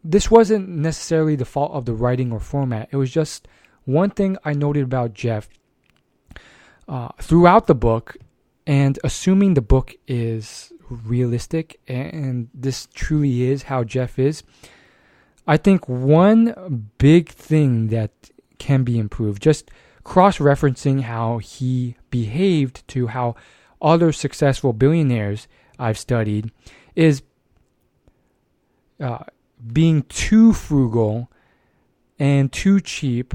this wasn't necessarily the fault of the writing or format. It was just one thing I noted about Jeff throughout the book, and assuming the book is realistic and this truly is how Jeff is, I think one big thing that can be improved, just cross-referencing how he behaved to how other successful billionaires I've studied, is being too frugal and too cheap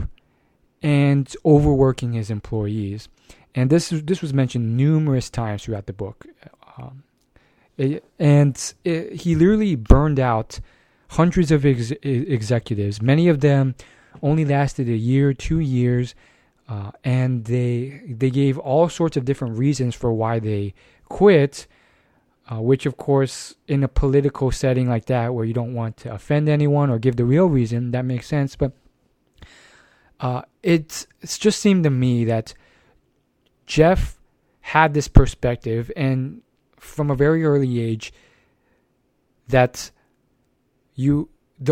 and overworking his employees. And this was mentioned numerous times throughout the book. He literally burned out hundreds of executives. Many of them only lasted a year, 2 years, and they gave all sorts of different reasons for why they quit, which, of course, in a political setting like that, where you don't want to offend anyone or give the real reason, that makes sense. But it's just seemed to me that Jeff had this perspective, and from a very early age, that the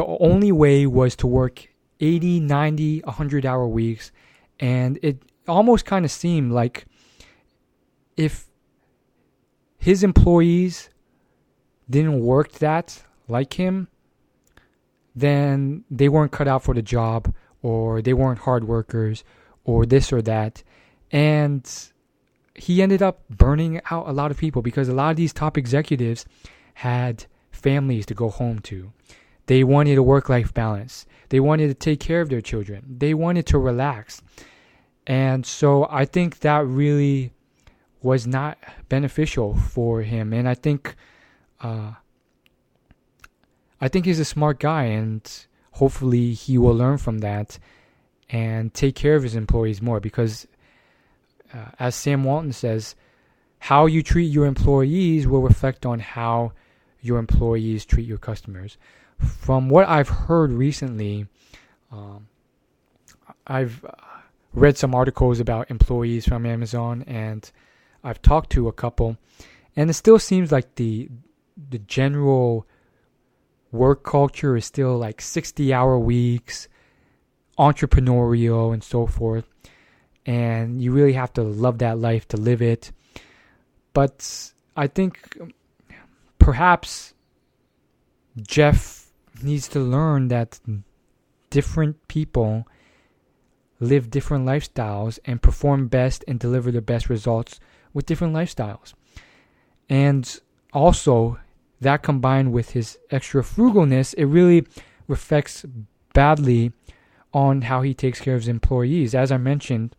only way was to work 80, 90, 100-hour weeks. And it almost kind of seemed like if his employees didn't work that like him, then they weren't cut out for the job, or they weren't hard workers, or this or that. And he ended up burning out a lot of people because a lot of these top executives had families to go home to. They wanted a work-life balance. They wanted to take care of their children. They wanted to relax. And so I think that really was not beneficial for him. And I think he's a smart guy, and hopefully he will learn from that and take care of his employees more, because as Sam Walton says, how you treat your employees will reflect on how your employees treat your customers. From what I've heard recently, I've read some articles about employees from Amazon, and I've talked to a couple, and it still seems like the general work culture is still like 60-hour weeks, entrepreneurial, and so forth. And you really have to love that life to live it. But I think perhaps Jeff needs to learn that different people live different lifestyles and perform best and deliver the best results with different lifestyles. And also, that combined with his extra frugalness, it really reflects badly on how he takes care of his employees. As I mentioned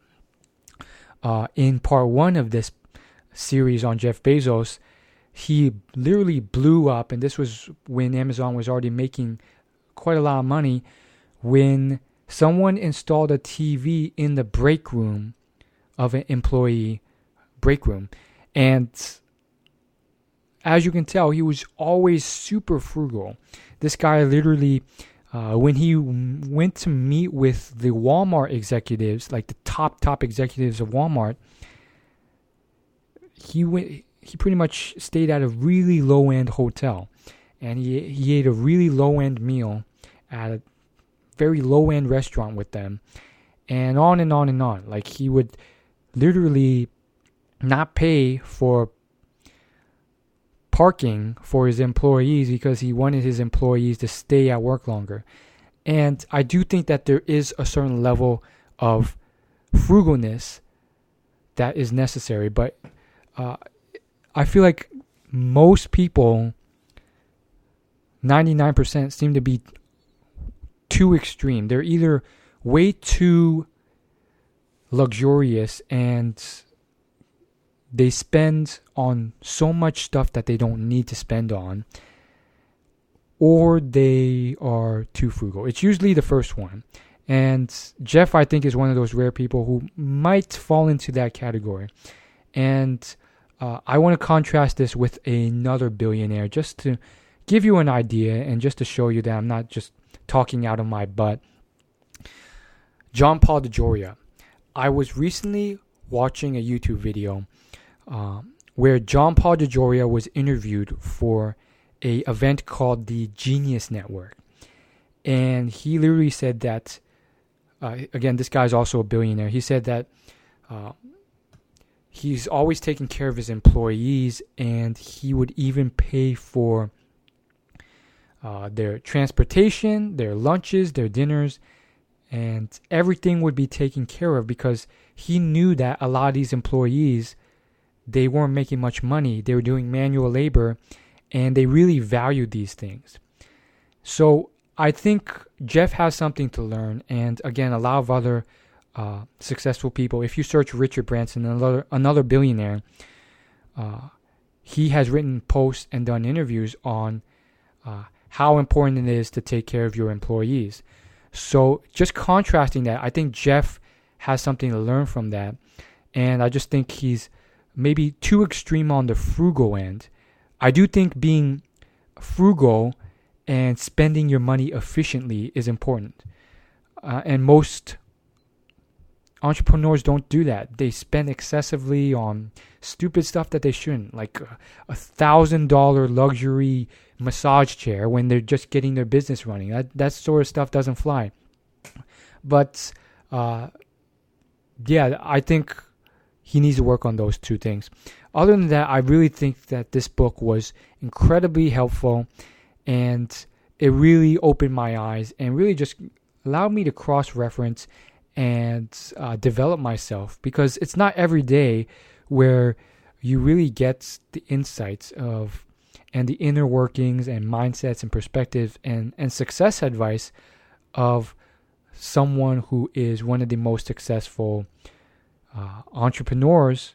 in part 1 of this series on Jeff Bezos, he literally blew up, and this was when Amazon was already making quite a lot of money, when someone installed a TV in the break room of an employee break room. And as you can tell, he was always super frugal. This guy literally, when he went to meet with the Walmart executives, like the top executives of Walmart, he pretty much stayed at a really low-end hotel. And he ate a really low-end meal at a very low-end restaurant with them. And on and on and on. Like, he would literally not pay for parking for his employees because he wanted his employees to stay at work longer. And I do think that there is a certain level of frugalness that is necessary, but I feel like most people, 99%, seem to be too extreme. They're either way too luxurious and they spend on so much stuff that they don't need to spend on, or they are too frugal. It's usually the first one. And Jeff, I think, is one of those rare people who might fall into that category. And I want to contrast this with another billionaire just to give you an idea and just to show you that I'm not just talking out of my butt. John Paul DeJoria. I was recently watching a YouTube video where John Paul DeJoria was interviewed for an event called the Genius Network. And he literally said that, again, this guy's also a billionaire. He said that he's always taking care of his employees, and he would even pay for their transportation, their lunches, their dinners, and everything would be taken care of because he knew that a lot of these employees, they weren't making much money. They were doing manual labor, and they really valued these things. So I think Jeff has something to learn. And again, a lot of other successful people. If you search Richard Branson, another billionaire, he has written posts and done interviews on how important it is to take care of your employees. So just contrasting that, I think Jeff has something to learn from that. And I just think he's maybe too extreme on the frugal end. I do think being frugal and spending your money efficiently is important. And most entrepreneurs don't do that. They spend excessively on stupid stuff that they shouldn't, like a $1,000 luxury massage chair when they're just getting their business running. That sort of stuff doesn't fly. But yeah, I think he needs to work on those two things. Other than that, I really think that this book was incredibly helpful, and it really opened my eyes and really just allowed me to cross-reference and develop myself, because it's not every day where you really get the insights of and the inner workings and mindsets and perspectives and success advice of someone who is one of the most successful entrepreneurs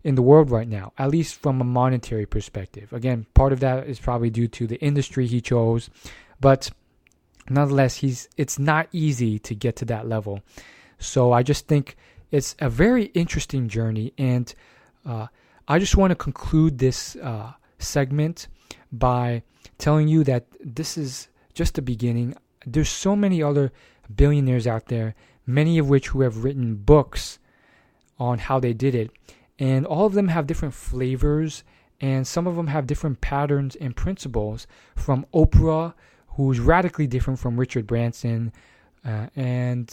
in the world right now, at least from a monetary perspective. Again, part of that is probably due to the industry he chose, but nonetheless, it's not easy to get to that level. So I just think it's a very interesting journey, and I just want to conclude this segment by telling you that this is just the beginning. There's so many other billionaires out there, many of which who have written books on how they did it, and all of them have different flavors, and some of them have different patterns and principles, from Oprah, who's radically different from Richard Branson, and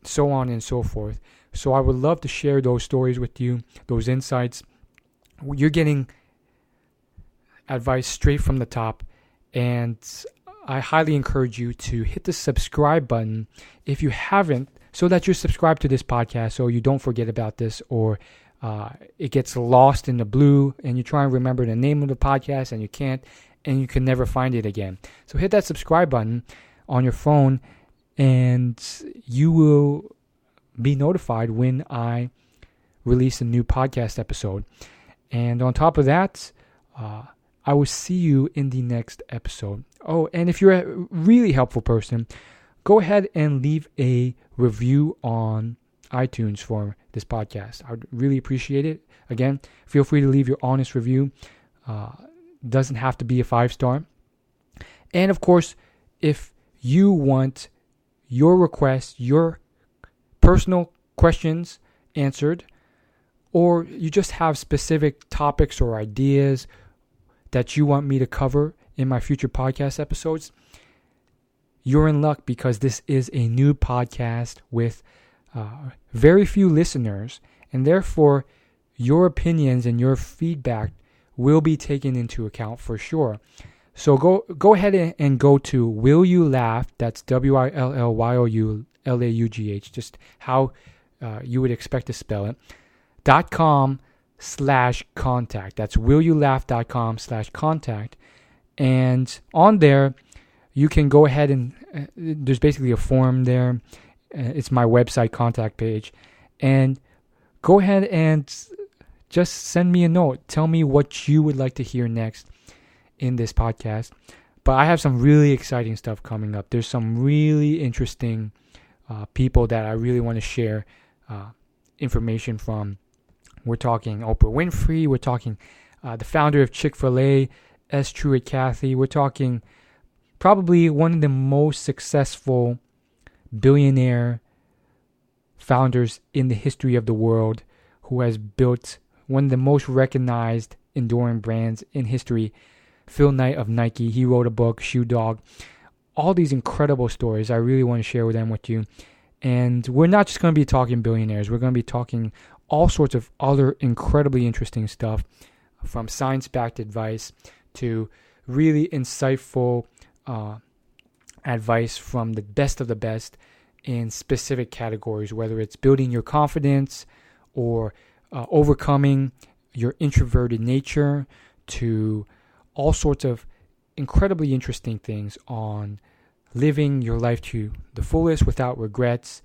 so on and so forth. So I would love to share those stories with you, those insights. You're getting advice straight from the top, and I highly encourage you to hit the subscribe button if you haven't, so that you're subscribed to this podcast so you don't forget about this, or it gets lost in the blue and you try and remember the name of the podcast and you can't, and you can never find it again. So hit that subscribe button on your phone and you will be notified when I release a new podcast episode. And on top of that, I will see you in the next episode. Oh, and if you're a really helpful person, go ahead and leave a review on iTunes for this podcast. I would really appreciate it. Again, feel free to leave your honest review. Doesn't have to be a 5-star. And of course, if you want your requests, your personal questions answered, or you just have specific topics or ideas that you want me to cover in my future podcast episodes, you're in luck, because this is a new podcast with very few listeners, and therefore your opinions and your feedback will be taken into account for sure. So go ahead and go to Will You Laugh, that's WILLYOULAUGH, just how you would expect to spell it, .com/contact. That's willyoulaugh.com/contact. And on there, you can go ahead and there's basically a form there. It's my website contact page. And go ahead and just send me a note. Tell me what you would like to hear next in this podcast. But I have some really exciting stuff coming up. There's some really interesting people that I really want to share information from. We're talking Oprah Winfrey. We're talking the founder of Chick-fil-A, S. Truett Cathy. We're talking probably one of the most successful billionaire founders in the history of the world, who has built one of the most recognized enduring brands in history, Phil Knight of Nike. He wrote a book, Shoe Dog. All these incredible stories, I really want to share them with you. And we're not just going to be talking billionaires. We're going to be talking all sorts of other incredibly interesting stuff, from science-backed advice to really insightful advice from the best of the best in specific categories, whether it's building your confidence or overcoming your introverted nature, to all sorts of incredibly interesting things on living your life to the fullest without regrets,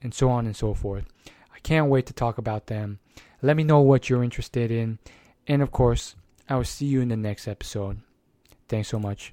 and so on and so forth. I can't wait to talk about them. Let me know what you're interested in. And of course, I will see you in the next episode. Thanks so much.